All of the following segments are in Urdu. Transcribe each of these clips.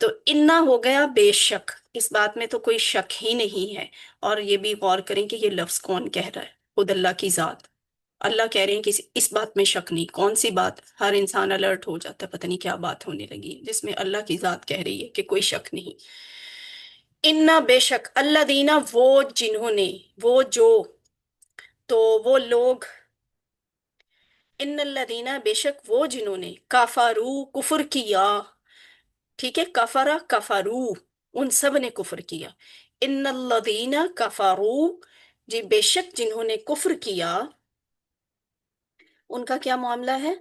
تو انا ہو گیا بے شک، اس بات میں تو کوئی شک ہی نہیں ہے۔ اور یہ بھی غور کریں کہ یہ لفظ کون کہہ رہا ہے، خود اللہ کی ذات۔ اللہ کہہ رہے ہیں کہ اس بات میں شک نہیں۔ کون سی بات؟ ہر انسان الرٹ ہو جاتا ہے، پتہ نہیں کیا بات ہونے لگی ہے، جس میں اللہ کی ذات کہہ رہی ہے کہ کوئی شک نہیں۔ انا بے شک، اللہ دینا وہ جنہوں نے، وہ جو، تو وہ لوگ، ان الذین بے شک وہ جنہوں نے، کافرو کفر کیا، ٹھیک ہے، کفرا کفرو، ان سب نے کفر کیا۔ ان الذین کفرو، جی بے شک جنہوں نے کفر کیا، ان کا کیا معاملہ ہے؟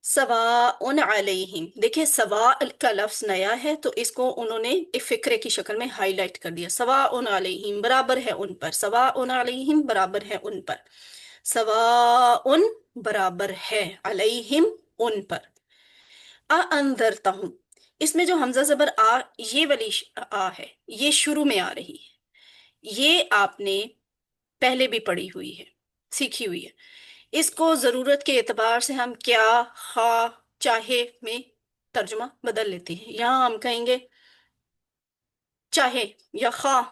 سواء علیہم، دیکھیں سواء کا لفظ نیا ہے تو اس کو انہوں نے ایک فقرے کی شکل میں ہائی لائٹ کر دیا۔ سواء علیہم، برابر ہے ان پر، سواء علیہم برابر ہے ان پر، سواء برابر ہے، علیہم ان پر، انذرتہم، اس میں جو حمزہ زبر آ، یہ والی آ ہے، یہ شروع میں آ رہی ہے، یہ آپ نے پہلے بھی پڑھی ہوئی ہے، سیکھی ہوئی ہے۔ اس کو ضرورت کے اعتبار سے ہم کیا، خواہ، چاہے میں ترجمہ بدل لیتے ہیں۔ یہاں ہم کہیں گے چاہے یا خواہ۔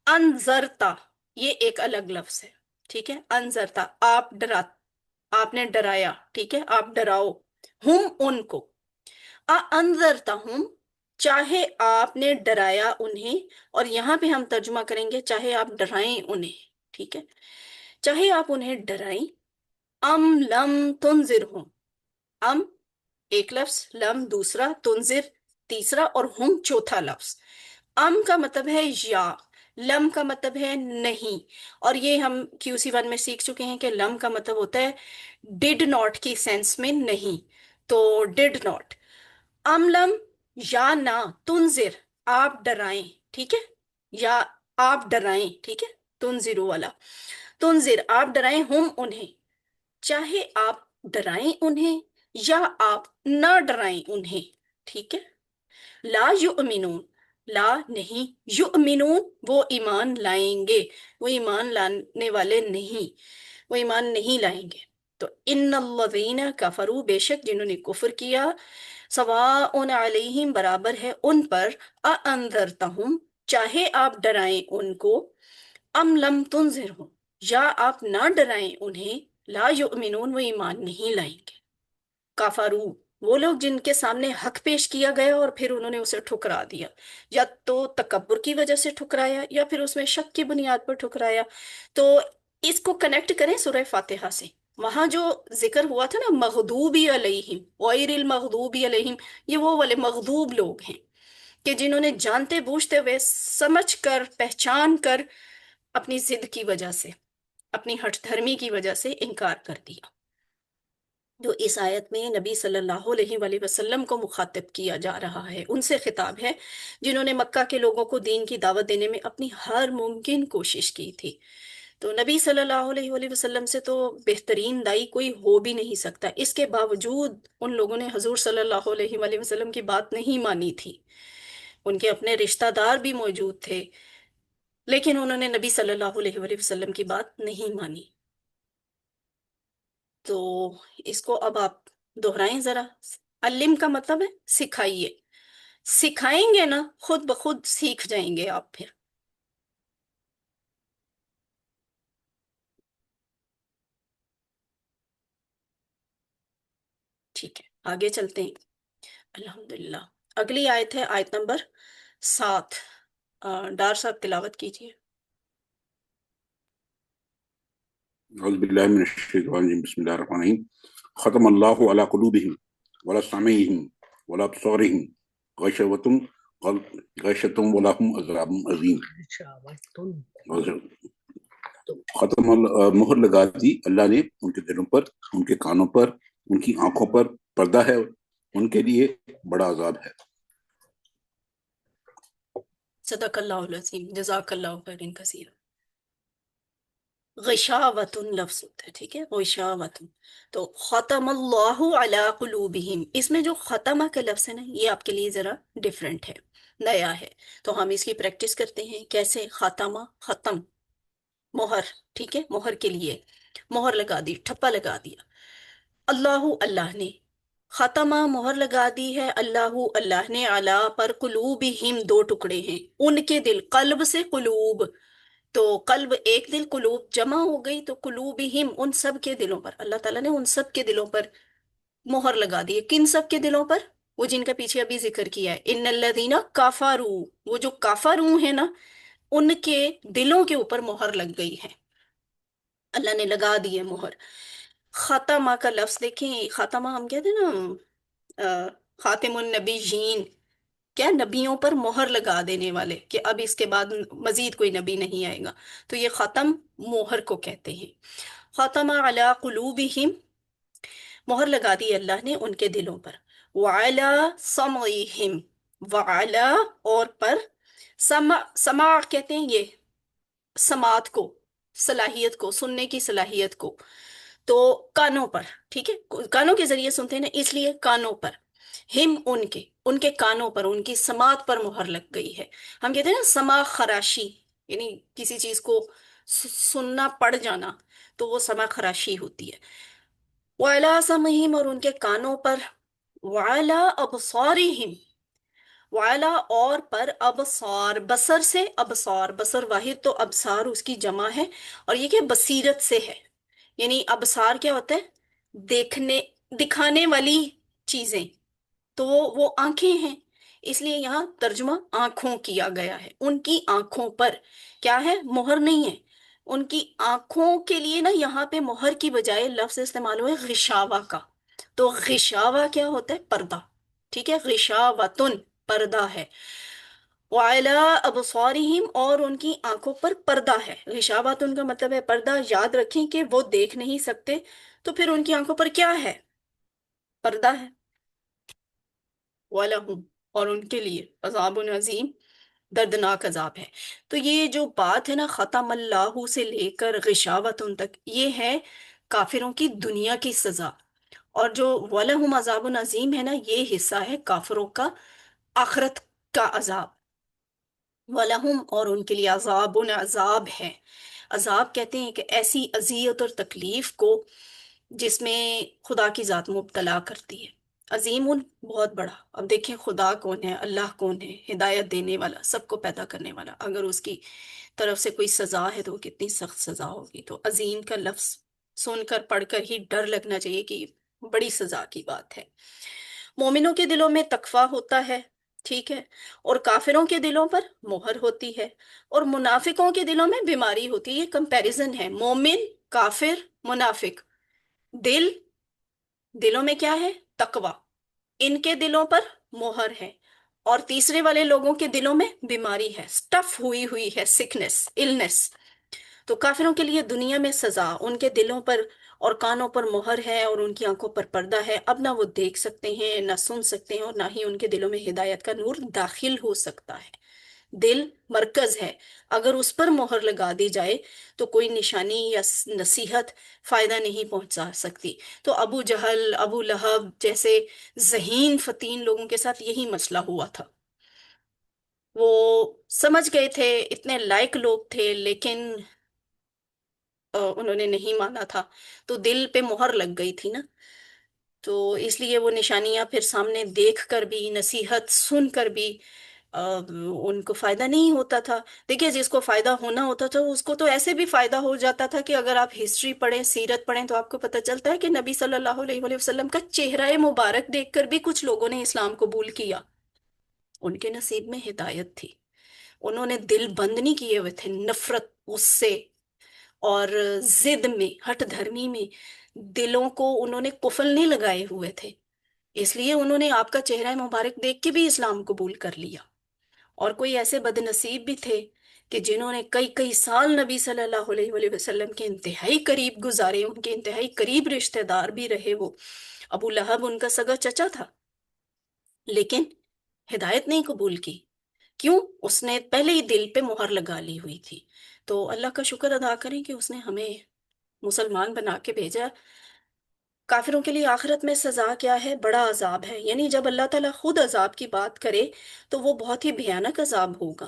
انذرتا، یہ ایک الگ لفظ ہے، ٹھیک ہے، انذرتا، آپ ڈرا، آپ نے ڈرایا، ٹھیک ہے، آپ ڈراؤ، ہم ان کو، انذرتہم، چاہے آپ نے ڈرایا انہیں، اور یہاں پہ ہم ترجمہ کریں گے چاہے آپ ڈرائیں انہیں، ٹھیک ہے، چاہے آپ انہیں ڈرائیں، ام لم تنذرہم، ام ایک لفظ، لم دوسرا، تنذر تیسرا، اور ہم چوتھا لفظ۔ ام کا مطلب ہے یا، لم کا مطلب ہے نہیں، اور یہ ہم QC1 میں سیکھ چکے ہیں کہ لم کا مطلب ہوتا ہے ڈڈ ناٹ کی سینس میں نہیں، تو ڈڈ ناٹ، ام لم، یا نہ، تنذر، آپ ڈرائیں، ٹھیک ہے، یا آپ ڈرائیں، ٹھیک ہے، تنذرو والا، تنذر آپ ڈرائیں، ہم انہیں، چاہے آپ ڈرائیں انہیں یا آپ نہ ڈرائیں انہیں، ٹھیک ہے، لا یؤمنون، لا نہیں، یؤمنون وہ ایمان لائیں گے، وہ ایمان لانے والے نہیں، وہ ایمان نہیں لائیں گے۔ تو ان الذین کفروا، بے شک جنہوں نے کفر کیا، سواء علیہم برابر ہے ان پر، انذرتہم چاہے آپ ڈرائیں ان کو، ام لم تنذرہم یا آپ نہ ڈرائیں انہیں، لا یؤمنون وہ ایمان نہیں لائیں گے۔ کافرو وہ لوگ جن کے سامنے حق پیش کیا گیا اور پھر انہوں نے اسے ٹھکرا دیا، یا تو تکبر کی وجہ سے ٹھکرایا یا پھر اس میں شک کی بنیاد پر ٹھکرایا۔ تو اس کو کنیکٹ کریں سورہ فاتحہ سے، وہاں جو ذکر ہوا تھا نا، مغضوبی علیہم غیر المغضوبی علیہم، یہ وہ والے مغضوب لوگ ہیں کہ جنہوں نے جانتے بوجھتے ہوئے، سمجھ کر، پہچان کر، اپنی ضد کی وجہ سے، اپنی ہٹ دھرمی کی وجہ سے انکار کر دیا۔ جو اس آیت میں نبی صلی اللہ علیہ وآلہ وسلم کو مخاطب کیا جا رہا ہے، ان سے خطاب ہے جنہوں نے مکہ کے لوگوں کو دین کی دعوت دینے میں اپنی ہر ممکن کوشش کی تھی۔ تو نبی صلی اللہ علیہ وآلہ وسلم سے تو بہترین دائی کوئی ہو بھی نہیں سکتا، اس کے باوجود ان لوگوں نے حضور صلی اللہ علیہ وآلہ وسلم کی بات نہیں مانی تھی، ان کے اپنے رشتہ دار بھی موجود تھے، لیکن انہوں نے نبی صلی اللہ علیہ وآلہ وسلم کی بات نہیں مانی۔ تو اس کو اب آپ دہرائیں ذرا، علم کا مطلب ہے سکھائیے، سکھائیں گے نا خود بخود سیکھ جائیں گے آپ پھر۔ ٹھیک ہے، آگے چلتے ہیں، الحمدللہ۔ اگلی آیت ہے آیت نمبر 7، ڈار صاحب تلاوت کیجیے۔ اعوذ باللہ من الشیطان الرجیم، بسم اللہ الرحمن الرحیم۔ ختم اللہ علی قلوبہم ولا سمعہم ولا ابصارہم غشوۃ ولہم عذاب عظیم۔ ختم مہر لگا دی اللہ نے ان کے دلوں پر، ان کے کانوں پر، ان کی آنکھوں پر، پردہ ہے ان کے لیے، بڑا عذاب ہے۔ صدق اللہ العظیم، جزاک اللہ خیر کثیر۔ غشاوتن لفظ ہوتا ہے، ٹھیک ہے، غشاوتن، تو ختم اللہ علی قلوبہم، اس میں جو ختمہ کا لفظ ہے نا، یہ آپ کے لیے ذرا ڈیفرنٹ ہے، نیا ہے، تو ہم اس کی پریکٹس کرتے ہیں کیسے۔ ختمہ، ختم، مہر، ٹھیک ہے، مہر کے لیے مہر لگا دی، ٹھپا لگا دیا، اللہ اللہ نے، ختمہ موہر لگا دی ہے، اللہ اللہ نے، علا پر، قلوبہم دو ٹکڑے ہیں ان کے دل، قلب سے قلوب، تو قلب ایک دل، قلوب جمع ہو گئی، تو قلوبہم ان سب کے دلوں پر، اللہ تعالیٰ نے ان سب کے دلوں پر مہر لگا دی ہے۔ کن سب کے دلوں پر؟ وہ جن کا پیچھے ابھی ذکر کیا ہے، ان الذین کفروا، وہ جو کافروں ہیں نا، ان کے دلوں کے اوپر مہر لگ گئی ہے، اللہ نے لگا دی ہے مہر۔ خاتمہ کا لفظ دیکھیں، خاتمہ ہم کہتے ہیں نا، خاتم النبیین، کیا نبیوں پر مہر لگا دینے والے، کہ اب اس کے بعد مزید کوئی نبی نہیں آئے گا، تو یہ ختم مہر کو کہتے ہیں۔ ختم علی قلوبہم، مہر لگا دی اللہ نے ان کے دلوں پر، وعلی سمعہم، وعلی اور پر، سماع کہتے ہیں یہ سماعت کو، صلاحیت کو، سننے کی صلاحیت کو، تو کانوں پر، ٹھیک ہے، کانوں کے ذریعے سنتے ہیں نا، اس لیے کانوں پر، ہم ان کے کانوں پر، ان کی سماعت پر مہر لگ گئی ہے۔ ہم کہتے ہیں نا سماع خراشی، یعنی کسی چیز کو سننا پڑ جانا، تو وہ سماع خراشی ہوتی ہے۔ وَعَلَىٰ سَمْعِهِمْ، اور ان کے کانوں پر، وَعَلَىٰ أَبْصَارِهِمْ، وعلا اور پر، ابصار، بصر سے ابصار، بصر واحد تو ابصار اس کی جمع ہے، اور یہ کہ بصیرت سے ہے، یعنی ابصار کیا ہوتا ہے؟ دیکھنے، دکھانے والی چیزیں، تو وہ آنکھیں ہیں، اس لیے یہاں ترجمہ آنکھوں کیا گیا ہے، ان کی آنکھوں پر کیا ہے؟ مہر نہیں ہے، ان کی آنکھوں کے لیے نا یہاں پہ مہر کی بجائے لفظ استعمال ہوئے غشاوہ کا، تو غشاوہ کیا ہوتا ہے؟ پردہ، ٹھیک ہے، غشاوتن پردہ ہے، وَعَلَىٰ أَبْصَارِهِمْ، اور ان کی آنکھوں پر پردہ ہے، غشاوتن کا مطلب ہے پردہ، یاد رکھیں کہ وہ دیکھ نہیں سکتے، تو پھر ان کی آنکھوں پر کیا ہے؟ پردہ ہے۔ وَلَهُمْ، اور ان کے لیے عذاب عظیم، دردناک عذاب ہے۔ تو یہ جو بات ہے نا، ختم اللہ سے لے کر غشاوتن تک، یہ ہے کافروں کی دنیا کی سزا، اور جو وَلَهُمْ عذاب عظیم ہے نا، یہ حصہ ہے کافروں کا آخرت کا عذاب۔ وَلَهُمْ، اور ان کے لیے عذاب عذاب ہے۔ عذاب کہتے ہیں کہ ایسی اذیت اور تکلیف کو جس میں خدا کی ذات مبتلا کرتی ہے۔ عظیم، بہت بڑا۔ اب دیکھیں خدا کون ہے، اللہ کون ہے؟ ہدایت دینے والا، سب کو پیدا کرنے والا، اگر اس کی طرف سے کوئی سزا ہے تو وہ کتنی سخت سزا ہوگی۔ تو عظیم کا لفظ سن کر پڑھ کر ہی ڈر لگنا چاہیے کہ بڑی سزا کی بات ہے۔ مومنوں کے دلوں میں تقویٰ ہوتا ہے، ٹھیک ہے، اور کافروں کے دلوں پر مہر ہوتی ہے، اور منافقوں کے دلوں میں بیماری ہوتی ہے۔ یہ کمپیریزن ہے، مومن، کافر، منافق، دل، دلوں میں کیا ہے؟ تقویٰ، ان کے دلوں پر مہر ہے، اور تیسرے والے لوگوں کے دلوں میں بیماری ہے، سٹف ہوئی ہوئی ہے، سکنس، النس۔ تو کافروں کے لیے دنیا میں سزا، ان کے دلوں پر اور کانوں پر مہر ہے، اور ان کی آنکھوں پر پردہ ہے، اب نہ وہ دیکھ سکتے ہیں، نہ سن سکتے ہیں، اور نہ ہی ان کے دلوں میں ہدایت کا نور داخل ہو سکتا ہے۔ دل مرکز ہے، اگر اس پر مہر لگا دی جائے تو کوئی نشانی یا نصیحت فائدہ نہیں پہنچا سکتی۔ تو ابو جہل، ابو لہب جیسے ذہین فتین لوگوں کے ساتھ یہی مسئلہ ہوا تھا، وہ سمجھ گئے تھے، اتنے لائق لوگ تھے، لیکن انہوں نے نہیں مانا تھا، تو دل پہ مہر لگ گئی تھی نا، تو اس لیے وہ نشانیاں پھر سامنے دیکھ کر بھی، نصیحت سن کر بھی ان کو فائدہ نہیں ہوتا تھا۔ دیکھیے جس کو فائدہ ہونا ہوتا تھا اس کو تو ایسے بھی فائدہ ہو جاتا تھا کہ اگر آپ ہسٹری پڑھیں، سیرت پڑھیں، تو آپ کو پتہ چلتا ہے کہ نبی صلی اللہ علیہ وآلہ وسلم کا چہرہ مبارک دیکھ کر بھی کچھ لوگوں نے اسلام قبول کیا، ان کے نصیب میں ہدایت تھی، انہوں نے دل بند نہیں کیے ہوئے تھے، نفرت، غصے اور ضد میں، ہٹ دھرمی میں دلوں کو انہوں نے قفل نہیں لگائے ہوئے تھے، اس لیے انہوں نے آپ کا چہرہ مبارک دیکھ کے بھی اسلام قبول کر لیا۔ اور کوئی ایسے بد نصیب بھی تھے کہ جنہوں نے کئی کئی سال نبی صلی اللہ علیہ وآلہ وسلم کے انتہائی قریب گزارے، ان کے انتہائی قریب رشتہ دار بھی رہے، وہ ابو لہب ان کا سگا چچا تھا، لیکن ہدایت نہیں قبول کی، کیوں؟ اس نے پہلے ہی دل پہ مہر لگا لی ہوئی تھی۔ تو اللہ کا شکر ادا کریں کہ اس نے ہمیں مسلمان بنا کے بھیجا۔ کافروں کے لیے آخرت میں سزا کیا ہے؟ بڑا عذاب ہے، یعنی جب اللہ تعالیٰ خود عذاب کی بات کرے تو وہ بہت ہی بھیانک عذاب ہوگا،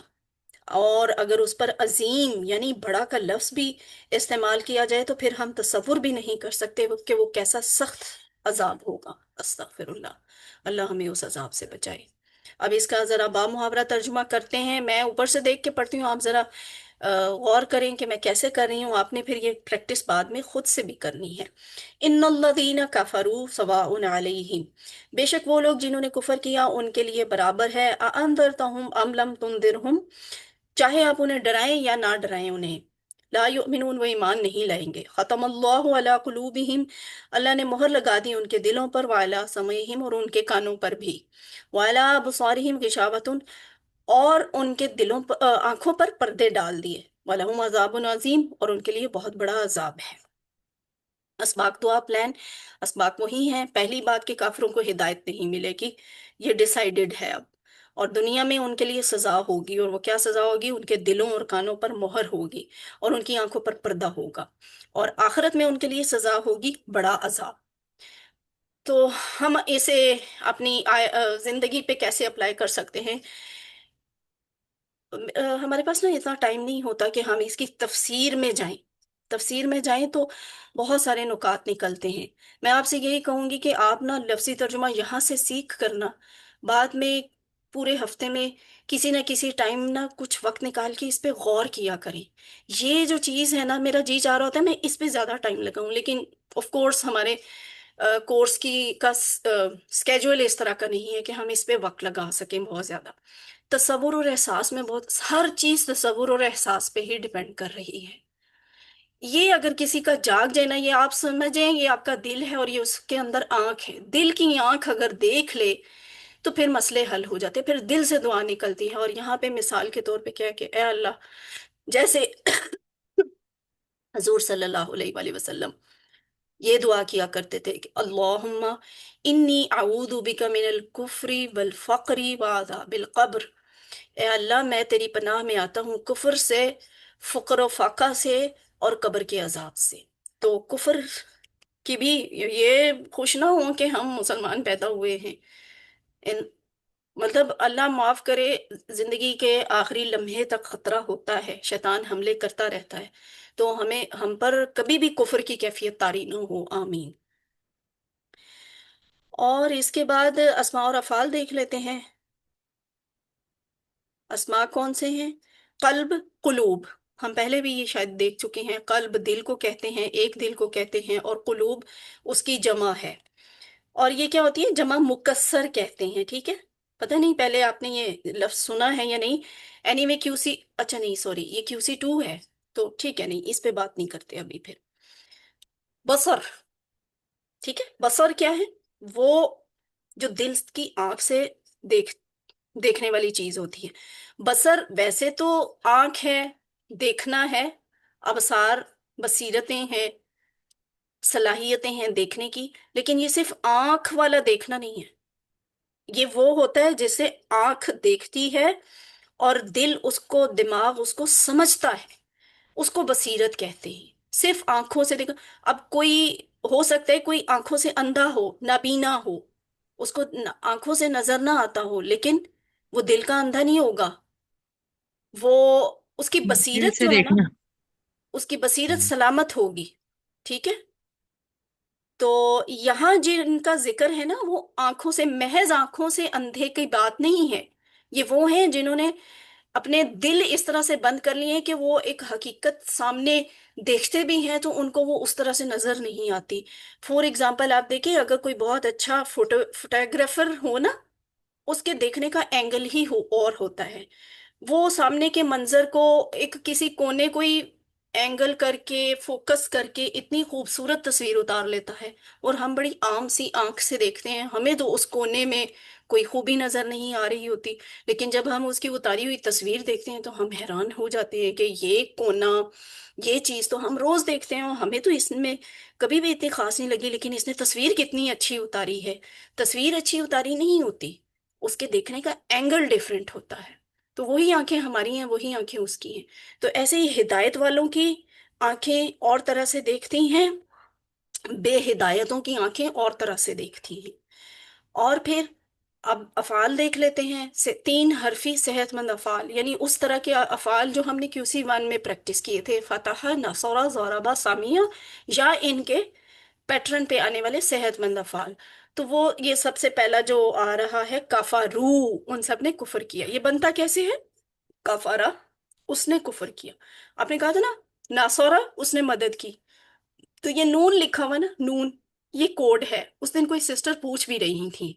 اور اگر اس پر عظیم یعنی بڑا کا لفظ بھی استعمال کیا جائے تو پھر ہم تصور بھی نہیں کر سکتے کہ وہ کیسا سخت عذاب ہوگا، استغفر اللہ، اللہ ہمیں اس عذاب سے بچائے۔ اب اس کا ذرا با محاورہ ترجمہ کرتے ہیں، میں اوپر سے دیکھ کے پڑھتی ہوں، آپ ذرا غور کریں کہ میں کیسے کر رہی ہوں، آپ نے پھر یہ پریکٹس بعد میں خود سے بھی کرنی ہے۔ ان الذین کفروا سواء علیہم، بے شک وہ لوگ جنہوں نے کفر کیا ان کے لیے برابر ہے، اانذرتہم ام لم تنذرہم، چاہے آپ انہیں ڈرائیں یا نہ ڈرائیں انہیں، لا یؤمنون، وہ ایمان نہیں لائیں گے۔ ختم اللہ علی قلوبہم، اللہ نے مہر لگا دی ان کے دلوں پر، وعلی سمعہم، اور ان کے کانوں پر بھی، وعلی ابصارہم غشاوۃ، اور ان کے دلوں پر آنکھوں پر پردے ڈال دیے، وَلَهُمْ عَذَابٌ عَظِيمٌ، اور ان کے لیے بہت بڑا عذاب ہے۔ اسباق دعا پلان، اسباق وہی ہیں، پہلی بات کہ کافروں کو ہدایت نہیں ملے گی، یہ ڈیسائیڈڈ ہے اب، اور دنیا میں ان کے لیے سزا ہوگی، اور وہ کیا سزا ہوگی؟ ان کے دلوں اور کانوں پر مہر ہوگی، اور ان کی آنکھوں پر پردہ ہوگا، اور آخرت میں ان کے لیے سزا ہوگی بڑا عذاب۔ تو ہم اسے اپنی زندگی پہ کیسے اپلائی کر سکتے ہیں؟ ہمارے پاس نا اتنا ٹائم نہیں ہوتا کہ ہم اس کی تفسیر میں جائیں، تفسیر میں جائیں تو بہت سارے نکات نکلتے ہیں۔ میں آپ سے یہی کہوں گی کہ آپ نا لفظی ترجمہ یہاں سے سیکھ کرنا، بعد میں پورے ہفتے میں کسی نہ کسی ٹائم نا کچھ وقت نکال کے اس پہ غور کیا کریں۔ یہ جو چیز ہے نا، میرا جی چاہ رہا ہوتا ہے میں اس پہ زیادہ ٹائم لگاؤں، لیکن آف کورس ہمارے کورس کی کا اسکیجول اس طرح کا نہیں ہے کہ ہم اس پہ وقت لگا سکیں بہت زیادہ۔ تصور اور احساس میں بہت، ہر چیز تصور اور احساس پہ ہی ڈیپینڈ کر رہی ہے۔ یہ اگر کسی کا جاگ جائے نا، یہ آپ سمجھیں یہ آپ کا دل ہے اور یہ اس کے اندر آنکھ ہے، دل کی آنکھ اگر دیکھ لے تو پھر مسئلے حل ہو جاتے، پھر دل سے دعا نکلتی ہے۔ اور یہاں پہ مثال کے طور پہ کیا ہے کہ اے اللہ، جیسے حضور صلی اللہ علیہ وآلہ وسلم یہ دعا کیا کرتے تھے کہ اللہم انی اعوذ بک من الکفر والفقر وعذاب القبر، اے اللہ میں تیری پناہ میں آتا ہوں کفر سے، فقر و فاقہ سے، اور قبر کے عذاب سے۔ تو کفر کی بھی یہ خوش نہ ہوں کہ ہم مسلمان پیدا ہوئے ہیں، مطلب اللہ معاف کرے، زندگی کے آخری لمحے تک خطرہ ہوتا ہے، شیطان حملے کرتا رہتا ہے، تو ہم پر کبھی بھی کفر کی کیفیت طاری نہ ہو، آمین۔ اور اس کے بعد اسماء اور افعال دیکھ لیتے ہیں۔ اسماء کون سے ہیں؟ قلب، قلوب، ہم پہلے بھی یہ شاید دیکھ چکے ہیں، قلب دل کو کہتے ہیں، ایک دل کو کہتے ہیں، اور قلوب اس کی جمع ہے، اور یہ کیا ہوتی ہے؟ جمع مکسر کہتے ہیں، ٹھیک ہے؟ پتہ نہیں پہلے آپ نے یہ لفظ سنا ہے یا نہیں، اینی وے کیو سی، اچھا نہیں سوری، یہ کیو سی 2 ہے، تو ٹھیک ہے، نہیں اس پہ بات نہیں کرتے ابھی۔ پھر بصر، ٹھیک ہے، بصر کیا ہے؟ وہ جو دل کی آنکھ سے دیکھنے والی چیز ہوتی ہے۔ بصر ویسے تو آنکھ ہے، دیکھنا ہے، ابصار بصیرتیں ہیں، صلاحیتیں ہیں دیکھنے کی، لیکن یہ صرف آنکھ والا دیکھنا نہیں ہے، یہ وہ ہوتا ہے جسے آنکھ دیکھتی ہے اور دل اس کو، دماغ اس کو سمجھتا ہے، اس کو بصیرت کہتے ہیں۔ صرف آنکھوں سے دیکھو، اب کوئی ہو سکتا ہے کوئی آنکھوں سے اندھا ہو، نابینا ہو، اس کو آنکھوں سے نظر نہ آتا ہو، لیکن وہ دل کا اندھا نہیں ہوگا، وہ اس کی دل بصیرت سے جو ہے نا، دیکھنا۔ اس کی بصیرت سلامت ہوگی، ٹھیک ہے؟ تو یہاں جن کا ذکر ہے نا، وہ آنکھوں سے، محض آنکھوں سے اندھے کی بات نہیں ہے، یہ وہ ہیں جنہوں نے اپنے دل اس طرح سے بند کر لیے ہیں کہ وہ ایک حقیقت سامنے دیکھتے بھی ہیں تو ان کو وہ اس طرح سے نظر نہیں آتی۔ فور ایگزامپل آپ دیکھیں، اگر کوئی بہت اچھا فوٹوگرافر ہو نا، اس کے دیکھنے کا اینگل ہی اور ہوتا ہے، وہ سامنے کے منظر کو ایک کسی کونے کوئی اینگل کر کے، فوکس کر کے اتنی خوبصورت تصویر اتار لیتا ہے، اور ہم بڑی عام سی آنکھ سے دیکھتے ہیں، ہمیں تو اس کونے میں کوئی خوبی نظر نہیں آ رہی ہوتی، لیکن جب ہم اس کی اتاری ہوئی تصویر دیکھتے ہیں تو ہم حیران ہو جاتے ہیں کہ یہ کونا، یہ چیز تو ہم روز دیکھتے ہیں اور ہمیں تو اس میں کبھی بھی اتنی خاص نہیں لگی، لیکن اس نے تصویر کتنی اچھی اتاری ہے۔ تصویر اچھی اتاری نہیں ہوتی، اس کے دیکھنے کا اینگل ڈیفرنٹ ہوتا ہے۔ تو وہی آنکھیں ہماری ہیں، وہی آنکھیں اس کی ہیں۔ تو ایسے ہی ہدایت والوں کی آنکھیں اور طرح سے دیکھتی ہیں، بے ہدایتوں کی آنکھیں اور طرح سے دیکھتی ہیں۔ اور پھر اب افعال دیکھ لیتے ہیں، 3 حرفی صحت مند افعال، یعنی اس طرح کے افعال جو ہم نے QC 1 میں پریکٹس کیے تھے، فتح، نصر، ضربہ، سامیہ، یا ان کے پیٹرن پہ آنے والے صحت مند افعال. تو وہ یہ سب سے پہلا جو آ رہا ہے کفرو، ان سب نے کفر کیا. یہ بنتا کیسے ہے؟ کفارا، اس نے کفر کیا. آپ نے کہا تھا نا ناصورا، اس نے مدد کی. تو یہ نون لکھا ہوا نا، نون، یہ کوڈ ہے. اس دن کوئی سسٹر پوچھ بھی رہی تھی،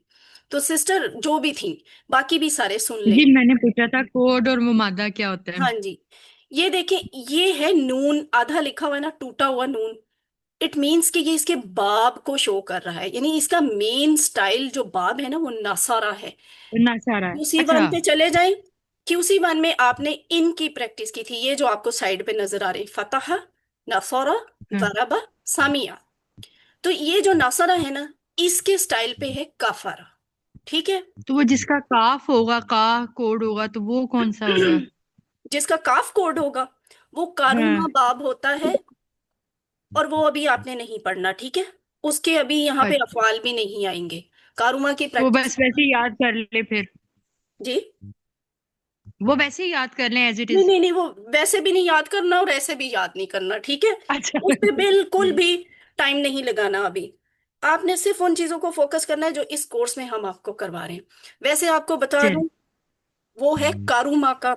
تو سسٹر جو بھی تھی، باقی بھی سارے سن لیں. جی میں نے پوچھا تھا کوڈ اور ممادہ کیا ہوتا ہے؟ ہاں جی، یہ دیکھیں، یہ ہے نون آدھا لکھا ہوا ہے نا، ٹوٹا ہوا نون. اٹ مینس کہ یہ اس کے باب کو شو کر رہا ہے، یعنی اس کا مین سٹائل جو باب ہے نا وہ نصارہ ہے. ناصارہ. QC اچھا 1 پہ چلے جائیں. QC 1 میں آپ نے ان کی پریکٹس کی تھی، یہ جو آپ کو سائڈ پہ نظر آ رہی، فتح، نصارہ، ہاں. ضربہ، سامیہ. تو یہ جو نصارہ ہے نا، اس کے سٹائل پہ ہے کفر. ٹھیک ہے. تو وہ جس کا کاف ہوگا، کا کوڈ ہوگا، تو وہ کون سا ہوگا؟ جس کا کاف کوڈ ہوگا وہ ہاں. کاروما باب ہوتا ہے، اور وہ ابھی آپ نے نہیں پڑھنا. ٹھیک ہے، اس کے ابھی یہاں پہ اچھا، افعال بھی نہیں آئیں گے. کاروما کی وہ پریکٹس. بس ویسے ہی یاد کر لے پھر. جی وہ ویسے ہی یاد کر لیں ایز اٹ نہیں از. نہیں نہیں، وہ ویسے بھی نہیں یاد کرنا اور ایسے بھی یاد نہیں کرنا. ٹھیک ہے، اچھا. اس پہ بالکل بھی ٹائم نہیں لگانا. ابھی آپ نے صرف ان چیزوں کو فوکس کرنا ہے جو اس کورس میں ہم آپ کو کروا رہے ہیں. ویسے آپ کو بتا چل. دوں، وہ ہے کاروما کا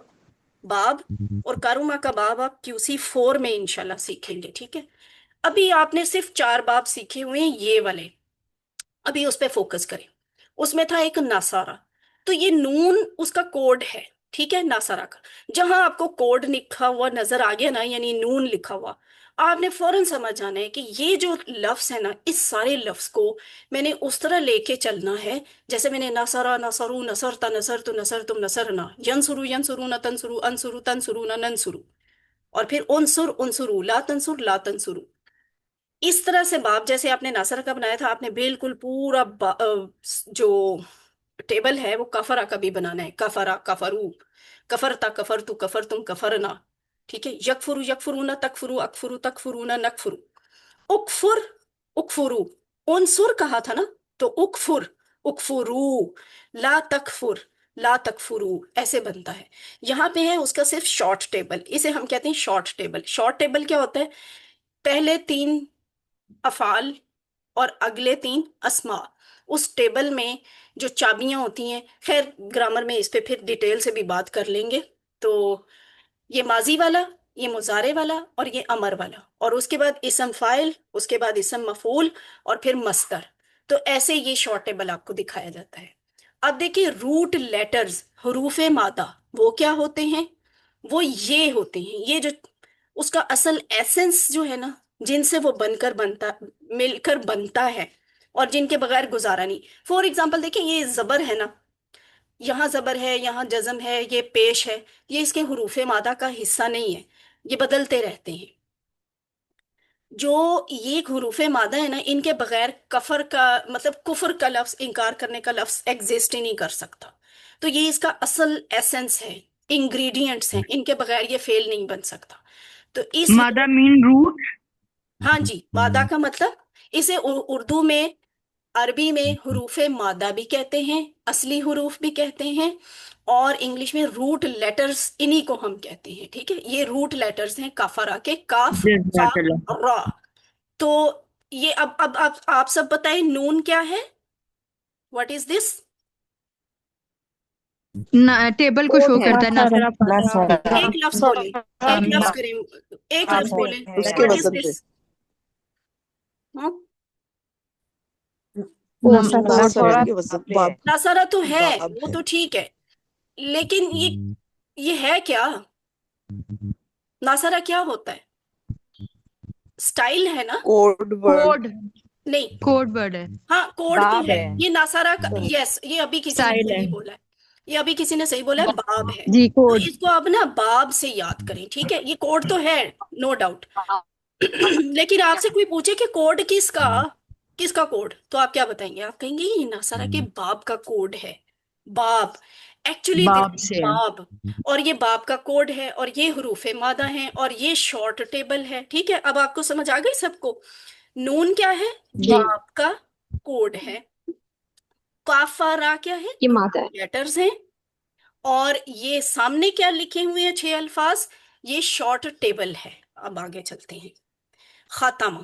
باب، اور کاروما کا باب آپ QC 4 میں انشاءاللہ سیکھیں گے. ٹھیک ہے، ابھی آپ نے صرف 4 باب سیکھے ہوئے ہیں یہ والے، ابھی اس پہ فوکس کریں. اس میں تھا ایک ناصارہ، تو یہ نون اس کا کوڈ ہے. ٹھیک ہے، ناصارہ کا جہاں آپ کو کوڈ لکھا ہوا نظر آ گیا نا، یعنی نون لکھا ہوا، آپ نے فوراً سمجھ جانا ہے کہ یہ جو لفظ ہے نا، اس سارے لفظ کو میں نے اس طرح لے کے چلنا ہے جیسے میں نے نصارہ، نصرو، نصرتا، نصرت، نصرتم، نصرنا، ینصرو، ینصرون، تنصرو، انصرو، تنصرون، ننصرو، اور پھر انصر، انصرو، لا تنصر، لا تنصرو. اس طرح سے باب جیسے آپ نے ناصرہ کا بنایا تھا، آپ نے بالکل پورا جو ٹیبل ہے وہ کفرا کا بھی بنانا ہے. کفرا، کفرو، کفرتا، کفرتو، کفرتم، کفرنا. ٹھیک ہے، یکفرو، یکفرون، تکفرو، اکفرو، تکفرون، نکفرو. اکفر، اکفرو. انصر کہا تھا نا، تو اکفر، اکفرو. لا تکفر، لا تکفرو، ایسے بنتا ہے. یہاں پہ ہے اس کا صرف شارٹ ٹیبل، اسے ہم کہتے ہیں شارٹ ٹیبل. شارٹ ٹیبل کیا ہوتا ہے؟ پہلے 3 افعال اور اگلے 3 اسما. اس ٹیبل میں جو چابیاں ہوتی ہیں، خیر گرامر میں اس پہ پھر ڈیٹیل سے بھی بات کر لیں گے. تو یہ ماضی والا، یہ مضارع والا، اور یہ امر والا، اور اس کے بعد اسم فاعل، اس کے بعد اسم مفعول، اور پھر مصدر. تو ایسے یہ شارٹ ٹیبل آپ کو دکھایا جاتا ہے. اب دیکھیں روٹ لیٹرز، حروف مادہ، وہ کیا ہوتے ہیں؟ وہ یہ ہوتے ہیں، یہ جو اس کا اصل ایسنس جو ہے نا، جن سے وہ بن کر بنتا، مل کر بنتا ہے، اور جن کے بغیر گزارا نہیں. فور ایگزامپل دیکھیں، یہ زبر ہے نا، یہاں زبر ہے، یہاں جزم ہے، یہ پیش ہے، یہ اس کے حروف مادہ کا حصہ نہیں ہے، یہ بدلتے رہتے ہیں. جو یہ حروف مادہ ہے نا، ان کے بغیر کفر کا مطلب کفر کا لفظ، انکار کرنے کا لفظ ایگزسٹ ہی نہیں کر سکتا. تو یہ اس کا اصل ایسنس ہے، انگریڈینٹس ہیں، ان کے بغیر یہ فیل نہیں بن سکتا. تو اس مادہ مین روٹ. ہاں جی، مادہ کا مطلب، اسے اردو میں، عربی میں حروف مادہ بھی کہتے ہیں، اصلی حروف بھی کہتے ہیں، اور انگلش میں روٹ لیٹرز انہی کو ہم کہتے ہیں. ٹھیک ہے، یہ روٹ لیٹرز ہیں کافرا کے، کاف، فا، جزاک اللہ. را. تو یہ اب آپ سب بتائیں نون کیا ہے؟ What is this? ٹیبل کو شو کرتا ہے. ناصرہ، فتح، ایک لفظ بولیں، ایک سامیہ. لفظ کریں، ایک لفظ بولیں. اس کے واٹ از وزن پہ دس؟ ناصرہ کے وزن باب. ناصرہ تو ہے، باب وہ ہے تو ٹھیک ہے، لیکن یہ ہے کیا؟ ناصرہ کیا ہوتا ہے؟ سٹائل ہے نا؟ Code word. کوڈ. نہیں، کوڈ ورڈ ہے. ہاں کوڈ تو باب ہے. ہے. یہ ناصرہ کا، یس، یہ ابھی کسی نے سٹائل ہے. صحیح بولا ہے، یہ ابھی کسی نے صحیح بولا ہے، باب ہے. جی تو کوڈ. اس کو اب نا باب سے یاد کریں. ٹھیک ہے، یہ کوڈ تو ہے، نو ڈاؤٹ. لیکن آپ سے کوئی پوچھے کہ کوڈ کس کا کوڈ، تو آپ کیا بتائیں گے؟ آپ کہیں گے یہ ناصرہ کے باب کا کوڈ ہے. باب، ایکچولی باب سے ہے. باب، اور یہ باب کا کوڈ ہے، اور یہ حروف مادہ ہیں، اور یہ شارٹ ٹیبل ہے. ٹھیک ہے، اب آپ کو سمجھ آ گئی سب کو؟ نون کیا ہے؟ جی. باب کا کوڈ ہے. کافارا کیا ہے؟ یہ مادہ ہے. لیٹرز ہیں. اور یہ سامنے کیا لکھے ہوئے ہیں 6 الفاظ؟ یہ شارٹ ٹیبل ہے. اب آگے چلتے ہیں. خاتمہ،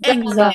Excellent.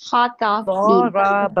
ضرب।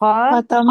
خاتم।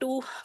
2,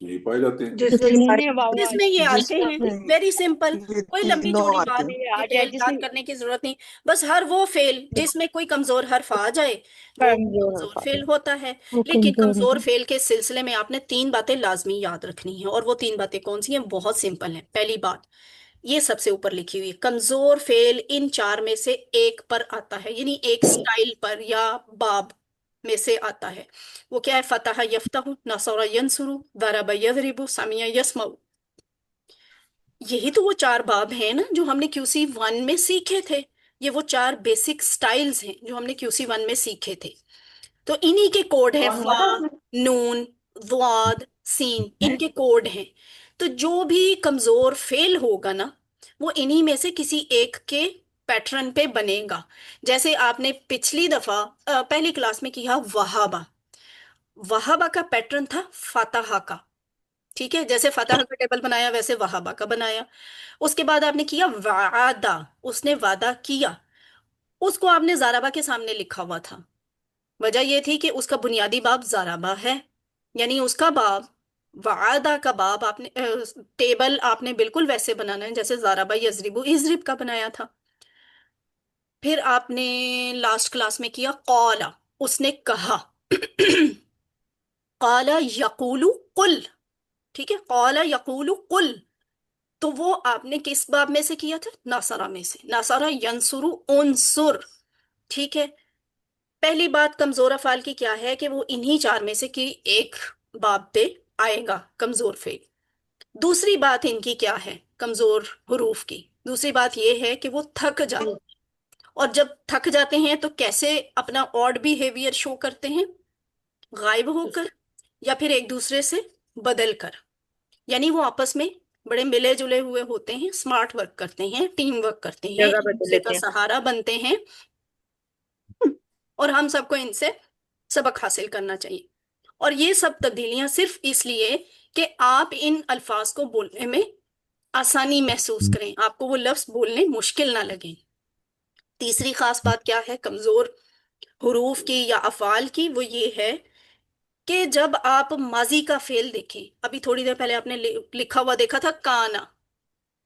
یہ پائے جاتے ہیں. جس میں یہ آتے ہیں ویری سمپل، کوئی لمبی چوڑی بات ڈیٹیل یاد کرنے کی ضرورت نہیں، بس ہر وہ فعل جس میں کوئی کمزور حرف آ جائے وہ کمزور فعل ہوتا ہے. لیکن کمزور فعل کے سلسلے میں آپ نے 3 باتیں لازمی یاد رکھنی ہیں، اور وہ 3 باتیں کون سی ہیں؟ بہت سمپل ہیں. پہلی بات، یہ سب سے اوپر لکھی ہوئی ہے، کمزور فعل ان 4 میں سے ایک پر آتا ہے، یعنی ایک سٹائل پر یا باب میں سے آتا ہے. وہ کیا ہے؟ فتح یفتح، نصر ینصر، ضرب یضرب، سمع یسمع. یہی تو وہ 4 باب ہیں نا جو ہم نے QC 1 میں سیکھے تھے. یہ وہ 4 بیسک سٹائلز ہیں جو ہم نے QC 1 میں سیکھے تھے. تو انہی کے کوڈ ہیں فا، نون، ضاد، سین، ان کے کوڈ ہیں. تو جو بھی کمزور فعل ہوگا نا وہ انہی میں سے کسی ایک کے پیٹرن پہ بنے گا. جیسے آپ نے پچھلی دفعہ پہلی کلاس میں کیا وہابہ، وہابہ کا پیٹرن تھا فتح کا. ٹھیک ہے، جیسے فتح کا ٹیبل بنایا ویسے وہابہ کا بنایا. اس کے بعد آپ نے کیا وعدہ، اس نے وعدہ کیا، اس کو آپ نے زاربہ کے سامنے لکھا ہوا تھا. وجہ یہ تھی کہ اس کا بنیادی باب زاربہ ہے، یعنی اس کا باب، وعدہ کا باب آپ نے ٹیبل آپ نے بالکل ویسے بنانا ہے جیسے زاربہ یضرب اضرب کا بنایا تھا. پھر آپ نے لاسٹ کلاس میں کیا قال، اس نے کہا. قال یقول قل، ٹھیک ہے، قال یقول قل. تو وہ آپ نے کس باب میں سے کیا تھا؟ ناصرہ میں سے، ناصرہ ینصر انصر. ٹھیک ہے، پہلی بات کمزور افعال کی کیا ہے کہ وہ انہی 4 میں سے کی ایک باب پہ آئے گا کمزور فعل. دوسری بات ان کی کیا ہے کمزور حروف کی؟ دوسری بات یہ ہے کہ وہ تھک جاتے ہیں، اور جب تھک جاتے ہیں تو کیسے اپنا آڈ بیہیویئر شو کرتے ہیں؟ غائب ہو کر یا پھر ایک دوسرے سے بدل کر. یعنی وہ آپس میں بڑے ملے جلے ہوئے ہوتے ہیں، اسمارٹ ورک کرتے ہیں، ٹیم ورک کرتے ہیں، ایک دوسرے کا سہارا بنتے ہیں، اور ہم سب کو ان سے سبق حاصل کرنا چاہیے. اور یہ سب تبدیلیاں صرف اس لیے کہ آپ ان الفاظ کو بولنے میں آسانی محسوس کریں، آپ کو وہ لفظ بولنے مشکل نہ لگیں. تیسری خاص بات کیا ہے کمزور حروف کی یا افعال کی؟ وہ یہ ہے کہ جب آپ ماضی کا فعل دیکھیں، ابھی تھوڑی دیر پہلے آپ نے لکھا ہوا دیکھا تھا کانا،